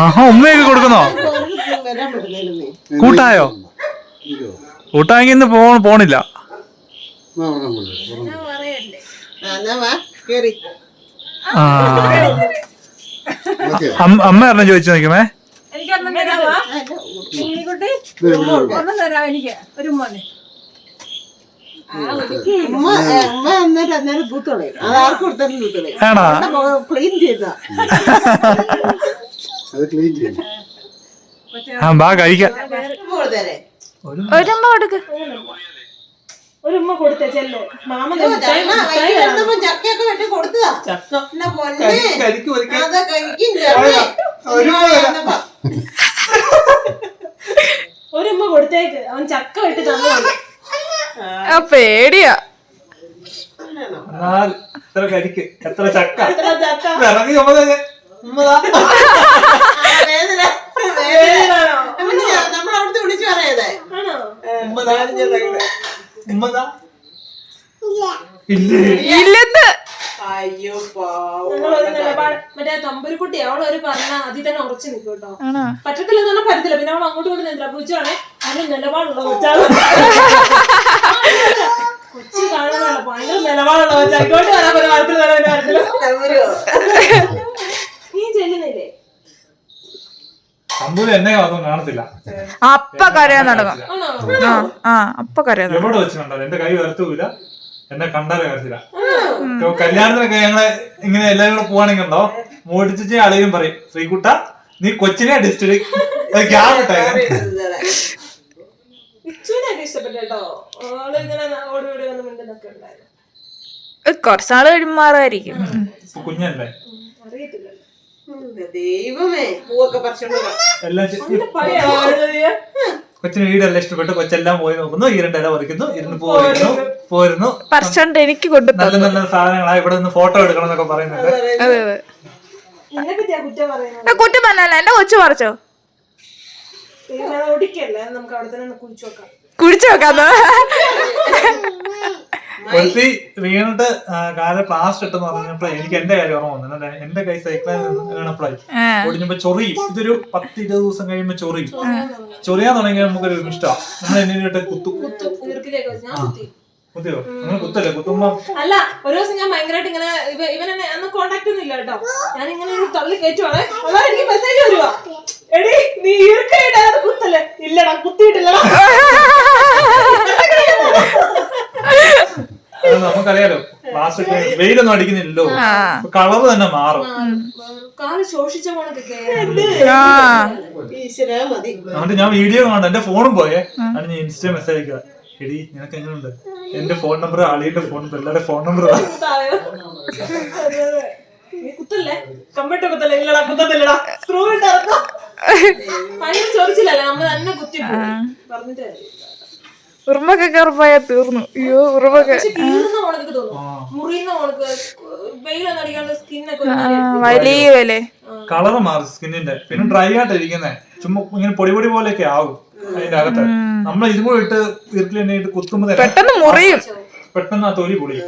ആഹാ, ഉമ്മയൊക്കെ കൊടുക്കുന്നോ? കൂട്ടായോ? കൂട്ടായെങ്കിൽ ഇന്ന് പോണില്ല. ആ അമ്മ പറഞ്ഞ ചോദിച്ചു നോക്കുമേ. ആണോ? ആ ബാ കഴിക്കാം. ഒരു ഉമ്മ കൊടുത്തേ ചെല്ലോ. ചക്കയൊക്കെ വെട്ടി കൊടുത്തതാ. ഒരു ഉമ്മ കൊടുത്തേക്ക്, അവൻ ചക്ക വെട്ടി തന്നു. പേടിയാ. എത്ര കരിക്ക്, എത്ര ചക്ക. നമ്മളവിടുത്തെ വിളിച്ചു പറയതേ. ഇല്ലെന്ന്. അയ്യോ മറ്റേ തമ്പുരുക്കുട്ടി അവളൊരു പറഞ്ഞ അതിൽ തന്നെ ഉറച്ചു നിൽക്കും കേട്ടോ. പറ്റത്തില്ലെന്ന് പറഞ്ഞാൽ പറ്റത്തില്ല. പിന്നെ അവൾ അങ്ങോട്ട് കൊണ്ട് നിന്നില്ല. പൂച്ചാണെ അതിന് നിലപാടുള്ള കൊച്ചാണ്. കൊച്ചു കാണാനുള്ള ഭയങ്കര നിലപാടുള്ള കൊച്ചാ. ഇങ്ങോട്ട് വരാൻ പോലെ വരത്തില്ല. നീ ചെല്ലുന്നില്ലേ? എന്നെ അതൊന്നും കാണത്തില്ല. അപ്പ കരയാൻ തുടങ്ങും. അപ്പ കരയാൻ എവിടെ വെച്ച് കണ്ടോ? എന്റെ കൈ വരത്തൂല, എന്നെ കണ്ടാലേ വരത്തില്ല. കല്യാണത്തിനൊക്കെ ഞങ്ങള് ഇങ്ങനെ എല്ലാരും കൂടെ പോവാണെങ്കിൽ ഉണ്ടോ, മോടിച്ച് അളിയും പറയും, ശ്രീകുട്ട നീ കൊച്ചിനെ ഡിസ്ട്രിക്ട് ഇഷ്ടപ്പെട്ടോ? അവള് ഇങ്ങനെ ഓടി ഓടി വന്ന് മിണ്ടുന്നൊക്കെ ഉണ്ടായിരുന്നു. കുറച്ചാള് കഴിയുമാറായിരിക്കും. കുഞ്ഞല്ലേ, അറിയത്തില്ല. ദൈവമേ, പൂവൊക്കെ പറിച്ചോണ്ട് കൊച്ചിന് വീടെല്ലാം ഇഷ്ടപ്പെട്ടു. കൊച്ചെല്ലാം പോയി നോക്കുന്നു, ഈ രണ്ടില പറിക്കുന്നു, ഇരുന്ന് പോരുന്നു. പറിച്ചോണ്ട് എനിക്ക് കൊണ്ടു നല്ല നല്ല സാധനങ്ങളാ. ഇവിടെ നിന്ന് ഫോട്ടോ എടുക്കണം എന്നൊക്കെ പറയുന്നുണ്ട്. അതെ അതെ, കുറ്റം പറഞ്ഞല്ല, എന്റെ കൊച്ചു പറിച്ചോ. ഒടിക്കല്ലേ, നമുക്ക് അവിടെ തന്നെ കുഴിച്ചു നോക്കാന്നോ? ഒരുത്തി വീണിട്ട് കാല് പ്ലാസ്റ്റർ ഇട്ടെന്ന് പറഞ്ഞപ്പോഴേ എനിക്ക് എന്റെ കാര്യം ഓർമ്മ വന്നു. എന്റെ കൈ സൈക്കിളിൽ വീണപ്പോഴായി ഒടിഞ്ഞപ്പോ ചൊറിയും. ഇതൊരു 10-20 ദിവസം കഴിയുമ്പോ ചൊറിയും. ചൊറിയാൻ തുടങ്ങിയാൽ നമുക്കൊരു ഇഷ്ടമാണ്. നമ്മൾ എന്നിട്ട് കുത്തിയോ? നിങ്ങൾ കുത്തല്ലേ? കുത്തുമ്പോ അല്ല, ഒരു ദിവസം ഞാൻ ഭയങ്കരമായിട്ട് ഇങ്ങനെ ഇവനെ അന്ന് കോണ്ടാക്ട് ഒന്നും ഇല്ല കേട്ടോ. ഞാൻ ഇങ്ങനെ തള്ളി കയറ്റുവാണേ, അതാ എനിക്ക് മെസ്സേജ് വരുവാ, എടി നീ ഇറുക്കായിട്ട് കുത്തല്ലേ? ഇല്ലടാ, കുത്തിയിട്ടില്ലടാ. നമുക്കറിയാലോ, പ്ലാസ്റ്റിക് വെയിലൊന്നും അടിക്കുന്നില്ലല്ലോ, കളറ് തന്നെ മാറും. കാല് ശോഷിച്ച പോണൊക്കെ. അതുകൊണ്ട് ഞാൻ വീഡിയോ കാണാം, എന്റെ ഫോണും പോയേ. ഞാൻ ഇൻസ്റ്റ മെസ്സേജ് അയക്കുക, എടി നിനക്ക് എങ്ങനെയുണ്ട്? എന്റെ ഫോൺ നമ്പർ, അളിയുടെ ഫോൺ നമ്പർ, എല്ലാവരുടെ ഫോൺ നമ്പർ കുത്തല്ലേ? കമ്പ്യൂട്ടർ കുത്തല്ലേ? ഇല്ലടാ, കുത്തത്തില്ലടാ. സ്ക്രൂ ഇട്ടിറക്കോ. ഭയങ്കര ചൊറിച്ചില്ലല്ലേ, നമ്മൾ തന്നെ കുത്തി പറഞ്ഞിട്ട് ഉറുമ്പൊക്കെ കറുപ്പായ തീർന്നു. അയ്യോ, ഉറുമ്പൊക്കെ വലിയ വില. കളറ് മാറും സ്കിന്നിന്റെ. പിന്നെ ഡ്രൈ ആയിട്ട് ഇരിക്കുന്നേ, ചുമ്മാ ഇങ്ങനെ പൊടി പോലെയൊക്കെ ആവും അതിന്റെ അകത്ത്. നമ്മൾ ഇതും കൂടെ ഇട്ട് ഇട്ട് കുത്തുമ്പോ പെട്ടെന്ന് മുറിയും, പെട്ടെന്ന് ആ തൊലി പൊളിയും.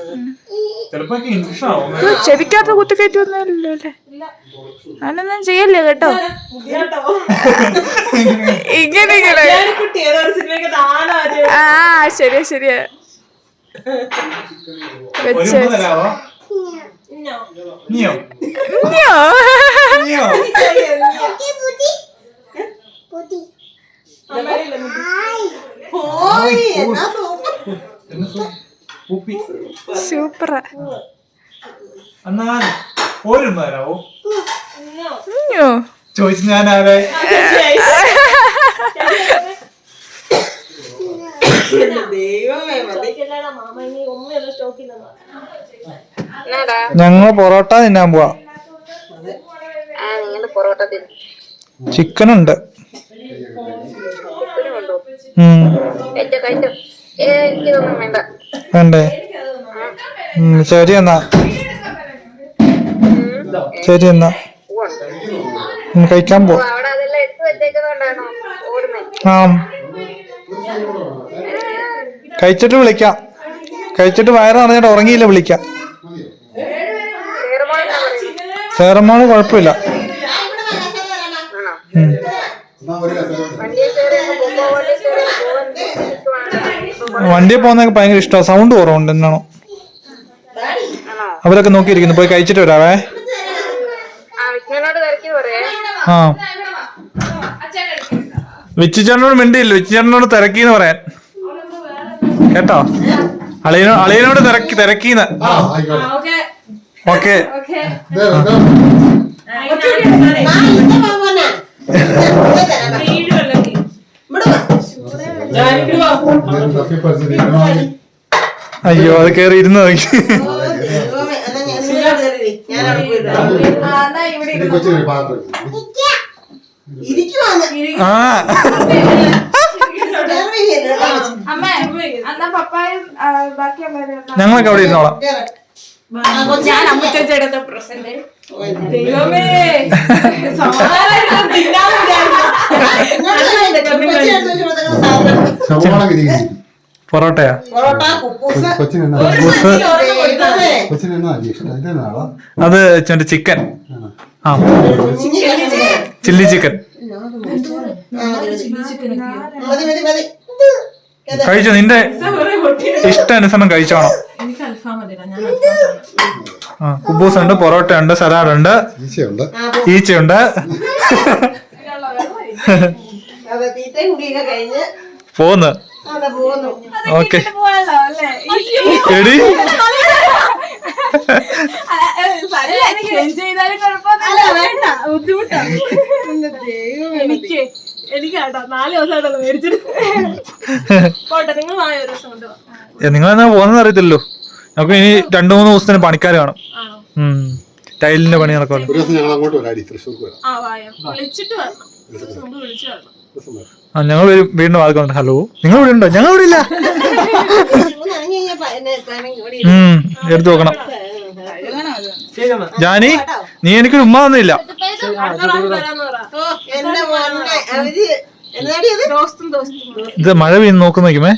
ചിലപ്പോ ഇൻഫെക്ഷൻ ആവും. ചെവിക്കകത്ത് കുത്തിക്കയറ്റൊന്നുമില്ലല്ലോ അല്ലേ? അങ്ങനൊന്നും ചെയ്യല്ലേ കേട്ടോ. ഇങ്ങനെ ആ ശരിയാ ശരിയാ. എന്നാ സൂപ്പ്. സൂപ്പറാ. എന്നാ പോലും വരാവോ അയ്യോ. ചോദിച്ചു ഞാൻ ആരെ ദൈവമേ മതി. മാമ ഇനി ഒന്നും സ്റ്റോക്കില്ലെന്ന് ഞങ്ങൾ പൊറോട്ട തിന്നാൻ പോവാ. ചിക്കൻ ഉണ്ട്. വേണ്ടേ? ശരി എന്നാ കഴിക്കാൻ പോ. ആ കഴിച്ചിട്ട് വിളിക്കാം. കഴിച്ചിട്ട് വയറ് നിറഞ്ഞിട്ട് ഉറങ്ങിയില്ല വിളിക്കാം. സേറമോള് കുഴപ്പമില്ല. വണ്ടിയിൽ പോകുന്നതൊക്കെ ഭയങ്കര ഇഷ്ടമാണ്. സൗണ്ട് കുറവുണ്ട് എന്നാണോ? അവരൊക്കെ നോക്കിയിരിക്കുന്നു. പോയി കഴിച്ചിട്ട് വരാവേ. ആ വിച്ചിച്ചേട്ടനോട് മിണ്ടിയില്ല. വിച്ചിച്ചേട്ടനോട് തിരക്കിന്ന് പറയാൻ കേട്ടോ. അളിയനോട് തിരക്കിന്ന്. ഓക്കെ അയ്യോ അത് കേറി ഇരുന്ന് നോക്കി. ആ ഞങ്ങളൊക്കെ അവിടെ ഇരുന്നോളാം. ഞാൻ അമ്മൂച്ചേട്ട പ്രസന്റ്. ദൈവമേ പൊറോട്ടയാ? അത് ചിക്കൻ. ആ ചില്ലി ചിക്കൻ കഴിച്ചോ? നിന്റെ ഇഷ്ടാനുസരണം കഴിച്ചോണം. കുബൂസ് ഉണ്ട്, പൊറോട്ട ഉണ്ട്, സലാഡ് ഉണ്ട്, ഈച്ചയുണ്ട്. പോന്ന് ഓക്കെ എടി നിങ്ങളെന്നാ പോകുന്നത് അറിയത്തില്ലല്ലോ. നമുക്ക് ഇനി 2-3 ദിവസത്തിന് പണിക്കാർ കാണും. ടൈലിന്റെ പണി നടക്കുമല്ലോ. ആ ഞങ്ങൾ വീടിന്റെ വാതിക്കുണ്ട്. ഹലോ നിങ്ങൾ ഇവിടെ ഉണ്ടോ? ഞങ്ങൾ ഇവിടെ ഇല്ല. എടുത്തു നോക്കണം. ജാനി നീ എനിക്കൊരു ഉമ്മ തന്നില്ല. ഇത് മഴ വീണ് നോക്കുന്ന നോക്കുമേ.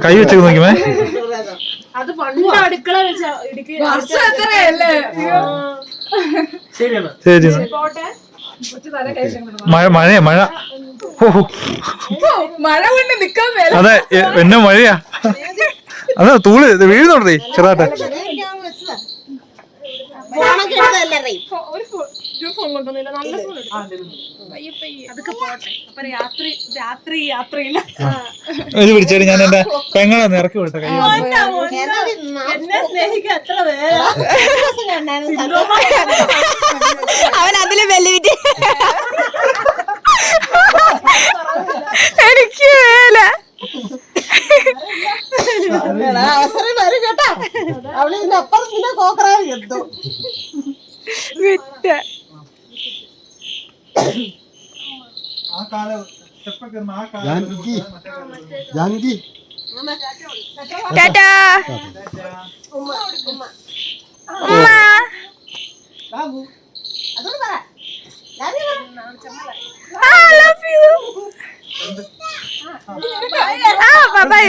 കൈ വെച്ചേക്ക് നോക്കുമേ. അത് പണ്ട് അടുക്കള വെച്ചാ ശരി മഴയാ മഴ. അതെ എന്നെ മഴയാ. അതാ തൂള് വീഴുന്നുണ്ടേ ചെറുതാട്ടെ. ഇത് പിടിച്ചേടി ഞാൻ എന്റെ പെങ്ങളെ ഇറക്കി വിട്ട കൈ. അവൻ അതില് വെല്ലുവിറ്റി. എനിക്ക് വേല അവസരം വരും കേട്ടോ. അവള് ഇതിന്റെ അപ്പുറത്തിന്റെ കോക്കറായി എത്തും. വിറ്റ ടാറ്റാ ഉമ്മ. I love you. Bye bye.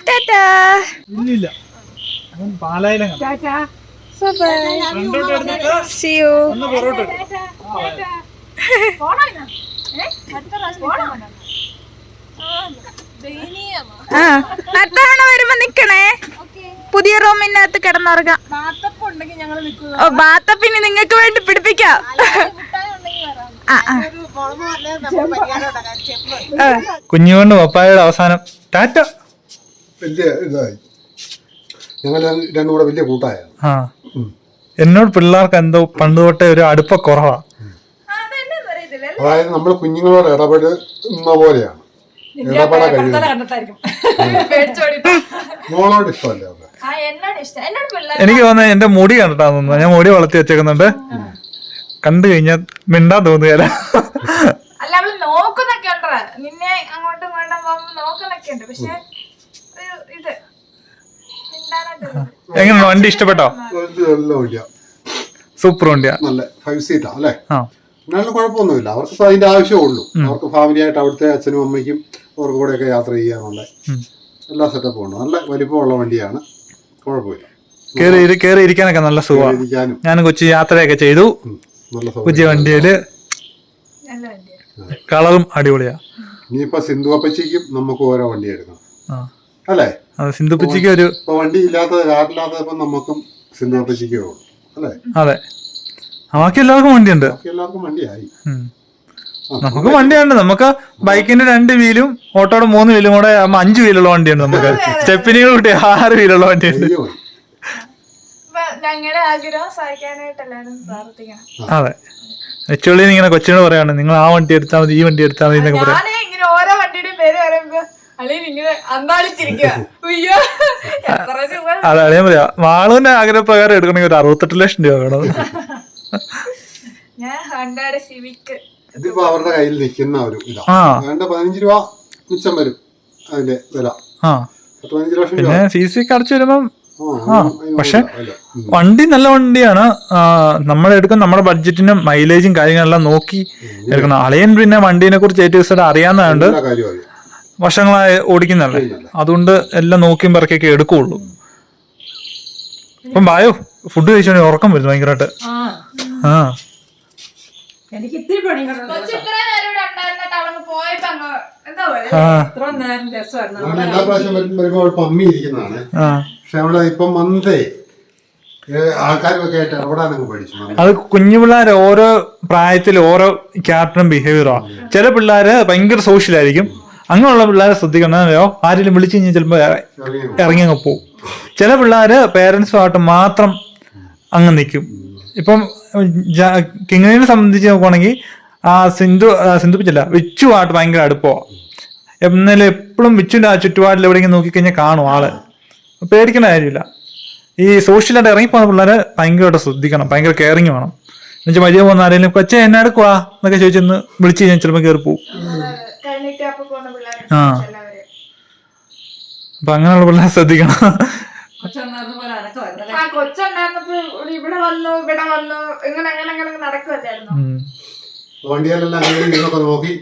Tata. ഇല്ലില്ല പാലായിരം. Tata. Bye bye. See you. ഒന്ന് പൊറോട്ട. അടുത്ത തവണ വരുമ്പോ നിക്കണേ. പുതിയ റൂമിനകത്ത് കിടന്നുറങ്ങാം. ബാത്തപ്പ് ഉണ്ടെങ്കിൽ ഞങ്ങൾ നിൽക്കുക. ഓ ബാത്തപ്പിന് നിങ്ങൾക്ക് വേണ്ടി പിടിപ്പിക്കാം. കുഞ്ഞുകൊണ്ട് പപ്പായയുടെ അവസാനം ടാറ്റ. വലിയ ഇതായി, ഞങ്ങൾ രണ്ടും കൂടെ വലിയ കൂട്ടായിരുന്നു. ആ എന്നോട് പിള്ളേർക്ക് എന്തോ പണ്ട് തൊട്ടേ ഒരു അടുപ്പ കുറവാ. അതായത് നമ്മൾ കുഞ്ഞുങ്ങളോട് ഇടപെടുന്ന പോലെയാണ്. ഇടപെടാൻ കഴിയും. മോളോട് ഇഷ്ടമല്ലേ അവർക്ക്? എനിക്ക് തോന്നുന്നത് എന്റെ മുടി കണ്ടിട്ടാന്ന് തോന്നുന്നു. ഞാൻ മുടി വളർത്തി വെച്ചേക്കുന്നുണ്ട്. കണ്ടു കഴിഞ്ഞാൽ മിണ്ടാൻ തോന്നുകയല്ല. അല്ല അവള് നോക്കുന്നൊക്കെ ഉണ്ടോ, നിന്നെ അങ്ങോട്ടും ഇങ്ങോട്ടും പോകുമ്പോ നോക്കുന്നൊക്കെ ഉണ്ട്. പക്ഷെ ഇത് എങ്ങനെയാണ് വണ്ടി ഇഷ്ടപ്പെട്ടോ? നല്ല വണ്ടിയാ, സൂപ്പർ വണ്ടിയാ, നല്ല 5 സീറ്റാ അല്ലേ. ആ എന്നാലും കുഴപ്പമൊന്നുമില്ല. അവർക്ക് ഇപ്പൊ അതിന്റെ ആവശ്യമുള്ളൂ. അവർക്ക് ഫാമിലിയായിട്ട് അവിടുത്തെ അച്ഛനും അമ്മയ്ക്കും അവർക്ക് കൂടെയൊക്കെ യാത്ര ചെയ്യാനുള്ള എല്ലാ സെറ്റപ്പും ഉണ്ട്. നല്ല വലിപ്പമുള്ള വണ്ടിയാണ്, കുഴപ്പമില്ല. കേറി ഇരിക്കാനൊക്കെ നല്ല സുഖമാണ്. ഇരിക്കാനും ഞാൻ കൊച്ചി യാത്രയൊക്കെ ചെയ്തു. നല്ല കൊച്ചി വണ്ടിയില് കളറും അടിപൊളിയാ. ഇനിയിപ്പോ സിന്ധു അപ്പച്ചിക്കും നമുക്ക് ഓരോ വണ്ടി എടുക്കണം അല്ലേ. സിന്ധു അപ്പച്ചിക്ക് ഒരു ഇപ്പൊ വണ്ടി ഇല്ലാത്തത് കാറില്ലാത്തപ്പോ നമുക്കും സിന്ധു അപ്പച്ചിക്കേ ഉള്ളൂ അല്ലേ. അതെ, ബാക്കി എല്ലാവർക്കും വണ്ടിയുണ്ട്. എല്ലാവർക്കും വണ്ടിയായി. നമുക്ക് വണ്ടിയുണ്ട്. നമുക്ക് ബൈക്കിന്റെ 2 വീലും ഓട്ടോയുടെ 3 വീലും കൂടെ 5 വീലുള്ള വണ്ടിയുണ്ട്. നമുക്ക് സ്റ്റെപ്പിനി കൂട്ടി 6 വീലുള്ള വണ്ടിയുണ്ട്. ഞങ്ങളുടെ ആഗ്രഹം സഹായിക്കാനായിട്ട് എല്ലാവരും പ്രാർത്ഥിക്കണം. അതെ, ആക്ച്വലി ഇങ്ങനെ കൊച്ചിനോട് പറയാണ്, നിങ്ങൾ ആ വണ്ടി എടുത്താൽ മതി, ഈ വണ്ടി എടുത്താൽ മതി എന്നൊക്കെ പറയാം. ഞാനേ ഇങ്ങനെ ഓരോ വണ്ടിയുടെയും പേര് പറയുമ്പോ അല്ലെങ്കിൽ ഇങ്ങനെ അന്താളിച്ചിരിക്കുക. അയ്യോ എത്ര രൂപ. അതെ, അറിയാൻ പറയാ. മാളുവിന്റെ ആഗ്രഹപ്രകാരം എടുക്കണമെങ്കിൽ ഒരു 68 ലക്ഷം രൂപ വേണം. ഞാൻ ഹോണ്ടയുടെ സിവിക്ക്. ഇതിപ്പോ അവരുടെ കയ്യിൽ നിൽക്കുന്ന ഒരു ഇതാ. വേണ്ട 15 രൂപ മിച്ചം വരും അതിന്റെ വില. 15 ലക്ഷം രൂപ. പിന്നെ CC അടച്ചു വരുമ്പം പക്ഷെ വണ്ടി നല്ല വണ്ടിയാണ്. നമ്മൾ എടുക്കുന്ന നമ്മുടെ ബഡ്ജറ്റിനും മൈലേജും കാര്യങ്ങളെല്ലാം നോക്കി എടുക്കണം. അളിയൻ പിന്നെ വണ്ടീനെ കുറിച്ച് ഏറ്റവും അറിയാവുന്നതുകൊണ്ട് വർഷങ്ങളായി ഓടിക്കുന്നല്ലേ, അതുകൊണ്ട് എല്ലാം നോക്കിയും പറക്കൊക്കെ എടുക്കുള്ളൂ. ഇപ്പം ബായോ ഫുഡ് കഴിച്ചോണ്ട് ഉറക്കം വരുന്നു ഭയങ്കരമായിട്ട്. എനിക്ക് ഇത്തിരി പണി ഇത്ര നേരം ഇവിടെ ഉണ്ടായിരുന്നിട്ട് അവളങ്ങ് പോയപ്പോ അങ്ങ് എന്താ ഇത്ര നേരം രസമായിരുന്നു. എല്ലാ പ്രാവശ്യം വരുമ്പോ അവൾ പമ്മി ഇരിക്കുന്നതാണ്. പക്ഷെ അവിടെ ഇപ്പം മന്ദേ ആൾക്കാരൊക്കെ ആയിട്ട് ഇടപെടാനങ്ങ് പഠിച്ചു. അത് കുഞ്ഞു പിള്ളേര് ഓരോ പ്രായത്തിൽ ഓരോ ക്യാരക്ടറും ബിഹേവിയറാണ്. ചില പിള്ളേര് ഭയങ്കര സോഷ്യലായിരിക്കും. അങ്ങനെയുള്ള പിള്ളേരെ ശ്രദ്ധിക്കണം. ആരെങ്കിലും വിളിച്ചു കഴിഞ്ഞാൽ ചിലപ്പോൾ ഇറങ്ങി അങ്ങ് പോകും. ചില പിള്ളേര് പേരൻസുമായിട്ട് മാത്രം അങ്ങ് നിൽക്കും. ഇപ്പം കിങ്ങിനെ സംബന്ധിച്ച് നോക്കുവാണെങ്കിൽ സിന്ധു പിച്ചല്ല വിച്ചുമായിട്ട് ഭയങ്കര അടുപ്പമാണ്. എന്നാലും എപ്പോഴും വിച്ചുവിന്റെ ആ ചുറ്റുപാടിൽ എവിടെയെങ്കിലും നോക്കിക്കഴിഞ്ഞാൽ കാണും ആള്. പേടിക്കേണ്ട കാര്യമില്ല. ഈ സോഷ്യലായിട്ട് ഇറങ്ങിപ്പോകുന്ന പിള്ളേരെ ഭയങ്കരമായിട്ട് ശ്രദ്ധിക്കണം, ഭയങ്കര കെയറിങ് വേണം. എന്നുവെച്ചാൽ മര്യാദ പോകുന്ന ആരെങ്കിലും കൊച്ചെ എന്നെ എടുക്കുവാ എന്നൊക്കെ ചോദിച്ചൊന്ന് വിളിച്ചു കഴിഞ്ഞാൽ ചിലപ്പോൾ കയറി പോകും. അപ്പൊ അങ്ങനെയുള്ള പിള്ളേരെ ശ്രദ്ധിക്കണം. കൊച്ചുണ്ടായിരുന്നപ്പോ ഇവിടെ വന്നു ഇങ്ങനെ നടക്കുമല്ലായിരുന്നു. വണ്ടിയെല്ലാം ഇതൊക്കെ നോക്കി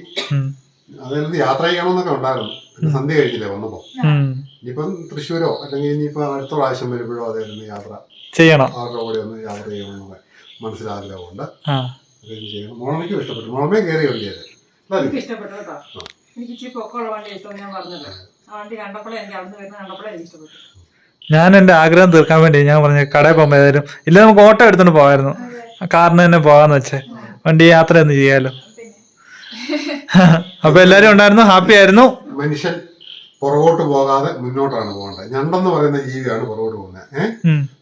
അതിനകത്ത് യാത്ര ചെയ്യണമെന്നൊക്കെ ഉണ്ടായിരുന്നു. പിന്നെ സന്ധ്യ കഴിഞ്ഞില്ലേ വന്നപ്പോ. ഇനിയിപ്പം തൃശ്ശൂരോ അല്ലെങ്കിൽ ഇനിയിപ്പോ അടുത്ത പ്രാവശ്യം വരുമ്പോഴോ അതായിരുന്നു യാത്ര ചെയ്യണം. അവരുടെ കൂടെ ഒന്ന് യാത്ര ചെയ്യണമെന്നൊക്കെ മനസ്സിലാഗ്രഹമുണ്ട്. മോളമയ്ക്കും ഇഷ്ടപ്പെട്ടു. മോളമേ കയറി വണ്ടിയത് എനിക്ക് ഇഷ്ടപ്പെട്ടു കേട്ടോ. എനിക്ക് ഇച്ചിരി പൊക്കമുള്ള വണ്ടി ഇഷ്ടം ഞാൻ പറഞ്ഞല്ലോ. ആ വണ്ടി കണ്ടപ്പോഴേ എനിക്ക് അവിടുന്ന് വരുന്ന കണ്ടപ്പോഴേ എനിക്ക് ഇഷ്ടപ്പെട്ടു. ഞാൻ എന്റെ ആഗ്രഹം തീർക്കാൻ വേണ്ടി ഞാൻ പറഞ്ഞു കടയിൽ പോകുമ്പോ ഏതായാലും ഇല്ല നമുക്ക് ഓട്ടോ എടുത്തോണ്ട് പോകായിരുന്നു. കാറിന് തന്നെ പോകാന്ന് വെച്ചേ, വണ്ടി യാത്ര ഒന്ന് ചെയ്യാലോ. അപ്പൊ എല്ലാരും ഉണ്ടായിരുന്നു, ഹാപ്പി ആയിരുന്നു. മനുഷ്യൻ പുറകോട്ട് പോകാതെ മുന്നോട്ടാണ് പോകേണ്ടത്. ഞണ്ടെന്ന് പറയുന്ന ജീവിയാണ് പുറകോട്ട് പോകുന്നത്.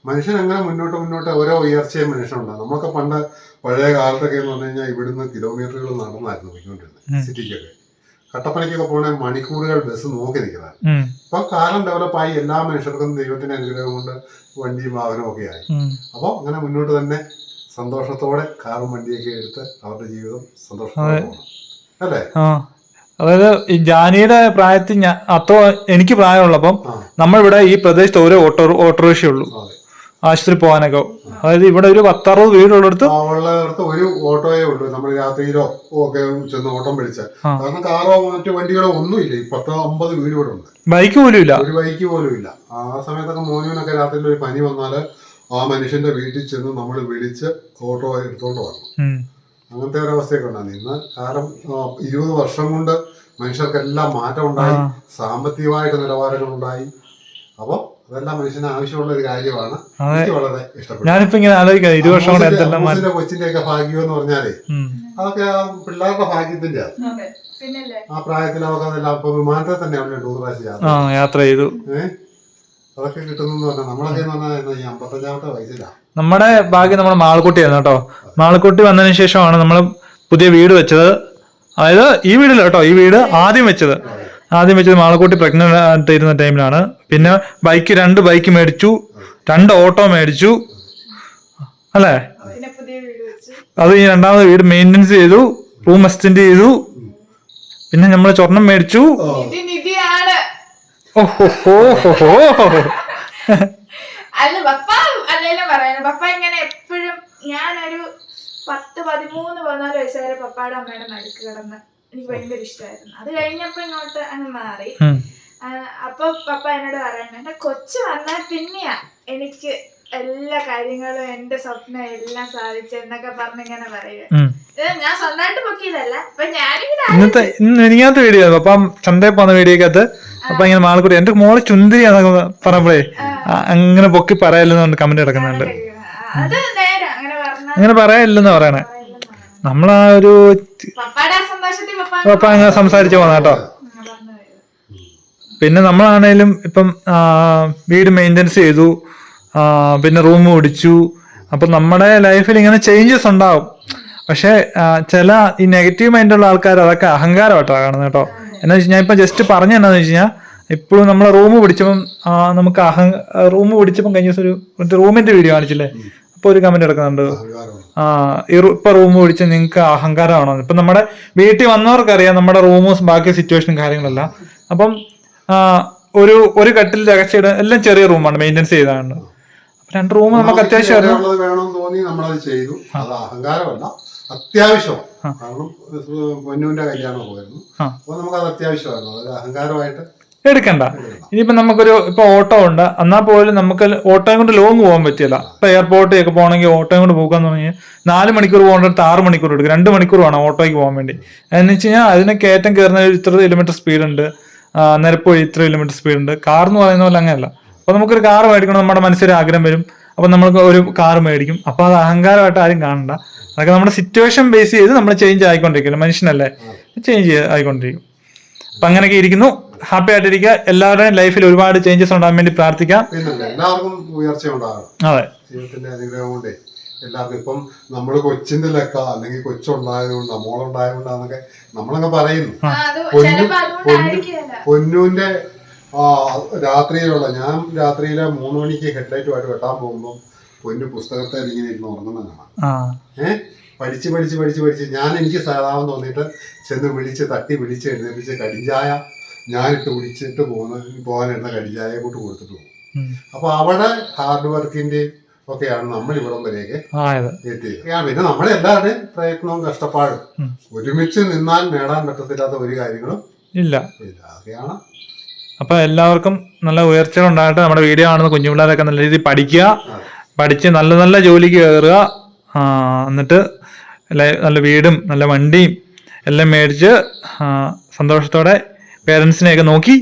മനുഷ്യൻ അങ്ങനെ മുന്നോട്ട് ഓരോ ഉയർച്ചയും മനുഷ്യനുണ്ടാകും. നമ്മളൊക്കെ പണ്ട് പഴയ കാലത്തൊക്കെ എന്ന് പറഞ്ഞു കഴിഞ്ഞാൽ ഇവിടുന്ന് കിലോമീറ്ററുകൾ നടന്നായിരുന്നു പോയിക്കൊണ്ടിരുന്നത്. സിറ്റിക്കൊക്കെ കട്ടപ്പനയ്ക്കൊക്കെ പോകണേ മണിക്കൂറുകൾ ബസ് നോക്കി നിൽക്കുന്നതാണ്. ഇപ്പൊ കാലം ഡെവലപ്പായി, എല്ലാ മനുഷ്യർക്കും ദൈവത്തിന്റെ അനുഗ്രഹം കൊണ്ട് വണ്ടിയും വാഹനവും ഒക്കെ ആയി. അപ്പോൾ അങ്ങനെ മുന്നോട്ട് തന്നെ സന്തോഷത്തോടെ കാറും വണ്ടിയൊക്കെ എടുത്ത് അവരുടെ ജീവിതം സന്തോഷത്തോടെ പോകണം അല്ലേ. അതായത് ഈ ജാനിയുടെ പ്രായത്തിൽ അത്ര എനിക്ക് പ്രായമുള്ളപ്പം നമ്മളിവിടെ ഈ പ്രദേശത്ത് ഓരോ ഓട്ടോറിക്ഷ ഉള്ളൂ ആശുപത്രി പോകാനൊക്കെ. അതായത് ഇവിടെ ഒരു 10-60 വീടുള്ളിടത്ത് ഒരു ഓട്ടോയേ ഉള്ളൂ. നമ്മൾ രാത്രിയിലോ ഒക്കെ ചെന്ന് ഓട്ടം വിളിച്ചാൽ, കാരണം കാറോ മറ്റു വണ്ടികളോ ഒന്നുമില്ല. ഈ 10-50 വീട് ഇവിടെ ഉണ്ട്. ബൈക്ക് പോലും ഇല്ല, ഒരു ബൈക്ക് പോലും ഇല്ല. ആ സമയത്തൊക്കെ മോനുവിനൊക്കെ രാത്രിയിൽ ഒരു പനി വന്നാല് ആ മനുഷ്യന്റെ വീട്ടിൽ ചെന്ന് നമ്മൾ വിളിച്ച് ഓട്ടോ എടുത്തോണ്ട് വരണം. അങ്ങനത്തെ ഒരവസ്ഥയൊക്കെ ഉണ്ടാകും. ഇന്ന് കാലം 20 വർഷം കൊണ്ട് മനുഷ്യർക്കെല്ലാം മാറ്റം ഉണ്ടായി, സാമ്പത്തികമായിട്ട് നിലവാരങ്ങളുണ്ടായി. അപ്പോൾ അതെല്ലാം മനുഷ്യന് ആവശ്യമുള്ള ഒരു കാര്യമാണ്. അതെ. എനിക്ക് വളരെ ഇഷ്ടപ്പെട്ടു. ഞാനിപ്പോ ഇങ്ങനെ ആലോചിക്കാം 20 വർഷം കൊണ്ട് എന്തെല്ലാം അമ്മൂസിന്റെ കൊച്ചിന്റെ ഒക്കെ ഭാഗ്യം എന്ന് പറഞ്ഞാലേ അതൊക്കെ ആ പിള്ളേരുടെ ഭാഗ്യത്തിന്റെ പിന്നല്ലേ ആ പ്രായത്തിൽ അവർക്ക് അതെല്ലാം ഇപ്പൊ വിമാനത്തിൽ തന്നെ അവരുടെ 2 പ്രാവശ്യം യാത്ര ചെയ്തു. അതൊക്കെ കിട്ടുന്നു പറഞ്ഞാൽ നമ്മളൊക്കെ എന്ന് പറഞ്ഞാൽ ഈ 55-ാമത്തെ വയസ്സിലാണ്. നമ്മുടെ ഭാഗ്യം നമ്മുടെ മാളക്കുട്ടിയായിരുന്നു കേട്ടോ. മാളക്കുട്ടി വന്നതിന് ശേഷമാണ് നമ്മൾ പുതിയ വീട് വെച്ചത്. അതായത് ഈ വീടില്ല കേട്ടോ, ഈ വീട് ആദ്യം വെച്ചത് മാളക്കുട്ടി പ്രഗ്നന്റ് ആയിട്ടിരുന്ന ടൈമിലാണ്. പിന്നെ 2 ബൈക്ക് മേടിച്ചു, 2 ഓട്ടോ മേടിച്ചു അല്ലേ. പിന്നെ പുതിയ വീട് വെച്ച് അത് ഈ 2ാമത് വീട് മെയിൻ്റെനൻസ് ചെയ്തു, റൂം എക്സ്റ്റെൻഡ് ചെയ്തു. പിന്നെ നമ്മൾ സ്വർണം മേടിച്ചു. നിധിയാണ്. അല്ല പപ്പ അല്ലെങ്കിലും പറയുന്നത്, പപ്പ ഇങ്ങനെ എപ്പോഴും ഞാനൊരു 10-13-14 വയസ്സ് വരെ പപ്പാടെ അമ്മയുടെ നടുക്ക് കിടന്ന് എനിക്ക് ഭയങ്കര ഇഷ്ടമായിരുന്നു. അത് കഴിഞ്ഞപ്പോ ഇങ്ങോട്ട് അങ്ങ് മാറി. അപ്പൊ പപ്പ എന്നോട് പറയുന്നത്, എന്റെ കൊച്ചു വന്നാൽ പിന്നെയാ എനിക്ക് എല്ലാ കാര്യങ്ങളും എന്റെ സ്വപ്നം എല്ലാം സാധിച്ചെന്നൊക്കെ പറഞ്ഞിങ്ങനെ പറയുക. ഞാൻ സ്വന്തമായിട്ട് പൊക്കിയതല്ല. അപ്പൊ ഇന്നത്തെ വീഡിയോ അപ്പം ചന്തയിൽ പോകുന്ന വീഡിയോക്കകത്ത് അപ്പൊ ഇങ്ങനെ മാളക്കുട്ടി എന്റെ മോള് ചുന്തിരിയാന്നൊക്കെ പറഞ്ഞപ്പോഴേ അങ്ങനെ പൊക്കി പറയല്ലെന്ന് കമന്റ് കിടക്കുന്നുണ്ട്. അത് നേരെ അങ്ങനെ പറയല്ലെന്ന് പറയണേ. നമ്മളാ ഒരു പപ്പ അങ്ങനെ സംസാരിച്ചു പോന്ന കേട്ടോ. പിന്നെ നമ്മളാണേലും ഇപ്പം വീട് മെയിൻ്റെനൻസ് ചെയ്തു, പിന്നെ റൂം പിടിച്ചു. അപ്പൊ നമ്മുടെ ലൈഫിൽ ഇങ്ങനെ ചേഞ്ചസ് ഉണ്ടാവും. പക്ഷെ ചില ഈ നെഗറ്റീവ് മൈൻഡുള്ള ആൾക്കാർ അതൊക്കെ അഹങ്കാരമായിട്ടാണ് കാണുന്നത് കേട്ടോ. എന്നാ വെച്ചാൽ ഞാൻ ഇപ്പൊ ജസ്റ്റ് പറഞ്ഞു എന്നാന്ന് വെച്ച് കഴിഞ്ഞാൽ, ഇപ്പോഴും നമ്മളെ റൂം പിടിച്ചപ്പം നമുക്ക് റൂം പിടിച്ചപ്പം കഴിഞ്ഞ ദിവസം ഒരു റൂമിന്റെ വീഡിയോ കാണിച്ചില്ലേ, അപ്പൊ ഒരു കമന്റ് എടുക്കുന്നുണ്ട്, ഇപ്പൊ റൂം പിടിച്ച് നിങ്ങൾക്ക് അഹങ്കാരമാണോ. ഇപ്പൊ നമ്മുടെ വീട്ടിൽ വന്നവർക്കറിയാം നമ്മുടെ റൂമും ബാക്കി സിറ്റുവേഷനും കാര്യങ്ങളെല്ലാം. അപ്പം ഒരു കട്ടിൽ രഹസ്യം എല്ലാം ചെറിയ റൂമാണ്, മെയിൻ്റെനൻസ് ചെയ്താണ്. 2 റൂം നമുക്ക് അത്യാവശ്യം വേണമെന്ന് തോന്നി നമ്മളത് ചെയ്തു. അത് അഹങ്കാരമല്ല, അത്യാവശ്യം. കാരണം പൊന്നൂന്റെ കല്യാണം പോയിരുന്നു, അപ്പൊ നമുക്കത് അത്യാവശ്യമായിരുന്നു. അതൊരു അഹങ്കാരമായിട്ട് എടുക്കണ്ട. ഇനിയിപ്പോ നമുക്കൊരു ഓട്ടോ ഉണ്ട്, എന്നാൽ പോലും നമുക്ക് ഓട്ടോയും കൊണ്ട് ലോങ് പോകാൻ പറ്റില്ല. ഇപ്പൊ എയർപോർട്ടിലൊക്കെ പോകണമെങ്കിൽ ഓട്ടോയും കൊണ്ട് പോകാന്ന് പറഞ്ഞാൽ 4 മണിക്കൂർ പോകേണ്ടടുത്ത് 6 മണിക്കൂർ എടുക്കും. 2 മണിക്കൂർ വേണം ഓട്ടോയ്ക്ക് പോകാൻ വേണ്ടി. എന്ന് വെച്ച് കഴിഞ്ഞാൽ അതിന് കയറ്റം കയറുന്ന ഇത്ര കിലോമീറ്റർ സ്പീഡ് ഉണ്ട്, നിരപ്പ് വഴി ഇത്ര കിലോമീറ്റർ സ്പീഡ് ഉണ്ട്. കാർ എന്ന് പറയുന്ന പോലെ അങ്ങനെയല്ല. അപ്പൊ നമുക്കൊരു കാർ മേടിക്കണം, നമ്മുടെ മനസ്സിൽ ആഗ്രഹം വരും, അപ്പൊ നമ്മൾക്ക് ഒരു കാർ മേടിക്കും. അപ്പൊ അത് അഹങ്കാരമായിട്ട് ആരും കാണണ്ട. അതൊക്കെ നമ്മുടെ സിറ്റുവേഷൻ ബേസ് ചെയ്ത് നമ്മൾ ചേഞ്ച് ആയിക്കൊണ്ടിരിക്കില്ല, മനുഷ്യനല്ലേ, ചേഞ്ച് ആയിക്കൊണ്ടിരിക്കും. അപ്പൊ അങ്ങനെയൊക്കെ ഇരിക്കുന്നു. ഹാപ്പി ആയിട്ടിരിക്കുക. എല്ലാവരുടെയും ലൈഫിൽ ഒരുപാട് ചേഞ്ചസ് ഉണ്ടാകാൻ വേണ്ടി പ്രാർത്ഥിക്കാം. എല്ലാവർക്കും ഉയർച്ച ഉണ്ടാകണം. അതെ, ദൈവത്തിന്റെ അനുഗ്രഹം കൊണ്ടേ എല്ലാവർക്കും. ഇപ്പം നമ്മള് കൊച്ചിന്റെ ലെക്ക അല്ലെങ്കിൽ കൊച്ചുണ്ടായതുകൊണ്ടാ മോളുണ്ടായതുകൊണ്ടാന്നൊക്കെ നമ്മളങ്ങ് പറയുന്നു. പൊന്നൂന്റെ ഞാൻ രാത്രിയിലെ 3 മണിക്ക് ഹെഡ്ലൈറ്റുമായിട്ട് വെട്ടാൻ പോകുമ്പോൾ പൊന്നു പുസ്തകത്തെ ഇങ്ങനെ ഇരുന്ന് ഉറങ്ങുന്ന കാണാം. പഠിച്ച് ഞാൻ എനിക്ക് സാധാരണ തോന്നിയിട്ട് ചെന്ന് തട്ടി വിളിച്ച് എഴുന്നേപ്പിച്ച് കടിഞ്ചായ ഞാനിട്ട് കുടിച്ചിട്ട് പോകാനിരുന്ന കടിഞ്ചായ കൂട്ട് കൊടുത്തിട്ട് പോകും. അപ്പൊ അവിടെ ഹാർഡ് വർക്കിന്റെ ഒക്കെയാണ് നമ്മൾ ഇവിടം വരെയൊക്കെ എത്തിയത്. പിന്നെ നമ്മളെ എല്ലാവരുടെയും പ്രയത്നവും കഷ്ടപ്പാടും ഒരുമിച്ച് നിന്നാൽ നേടാൻ പറ്റത്തില്ലാത്ത ഒരു കാര്യങ്ങളും ഇല്ല. അതൊക്കെയാണ്. അപ്പൊ എല്ലാവർക്കും നല്ല ഉയർച്ചകൾ ഉണ്ടാകട്ടെ. നമ്മുടെ വീഡിയോ കാണുന്ന കുഞ്ഞുപിള്ളേരൊക്കെ നല്ല രീതിയിൽ പഠിച്ച് നല്ല നല്ല ജോലിക്ക് കയറുക. എന്നിട്ട് നല്ല വീടും നല്ല വണ്ടിയും എല്ലാം മേടിച്ച് സന്തോഷത്തോടെ പേരൻസിനെയൊക്കെ നോക്കി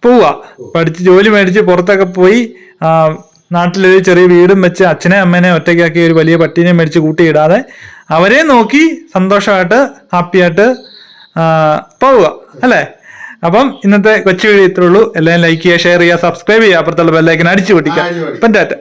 പോവുക. പഠിച്ച് ജോലി മേടിച്ച് പുറത്തൊക്കെ പോയി നാട്ടിലൊരു ചെറിയ വീടും വെച്ച് അച്ഛനെ അമ്മേനെ ഒറ്റയ്ക്കാക്കി ഒരു വലിയ പട്ടീനെ മേടിച്ച് കൂട്ടിയിടാതെ അവരെ നോക്കി സന്തോഷമായിട്ട് ഹാപ്പിയായിട്ട് പോവുക അല്ലേ. അപ്പം ഇന്നത്തെ കൊച്ചു വീഡിയോ ഇത്രേ ഉള്ളൂ. എല്ലാവരും ലൈക്ക് ചെയ്യുക, ഷെയർ ചെയ്യുക, സബ്സ്ക്രൈബ് ചെയ്യുക, അപ്പുറത്തുള്ള ബെല്ലൈക്കൻ അടിച്ചു പൊട്ടിക്കുക. ഇപ്പം ടാറ്റ.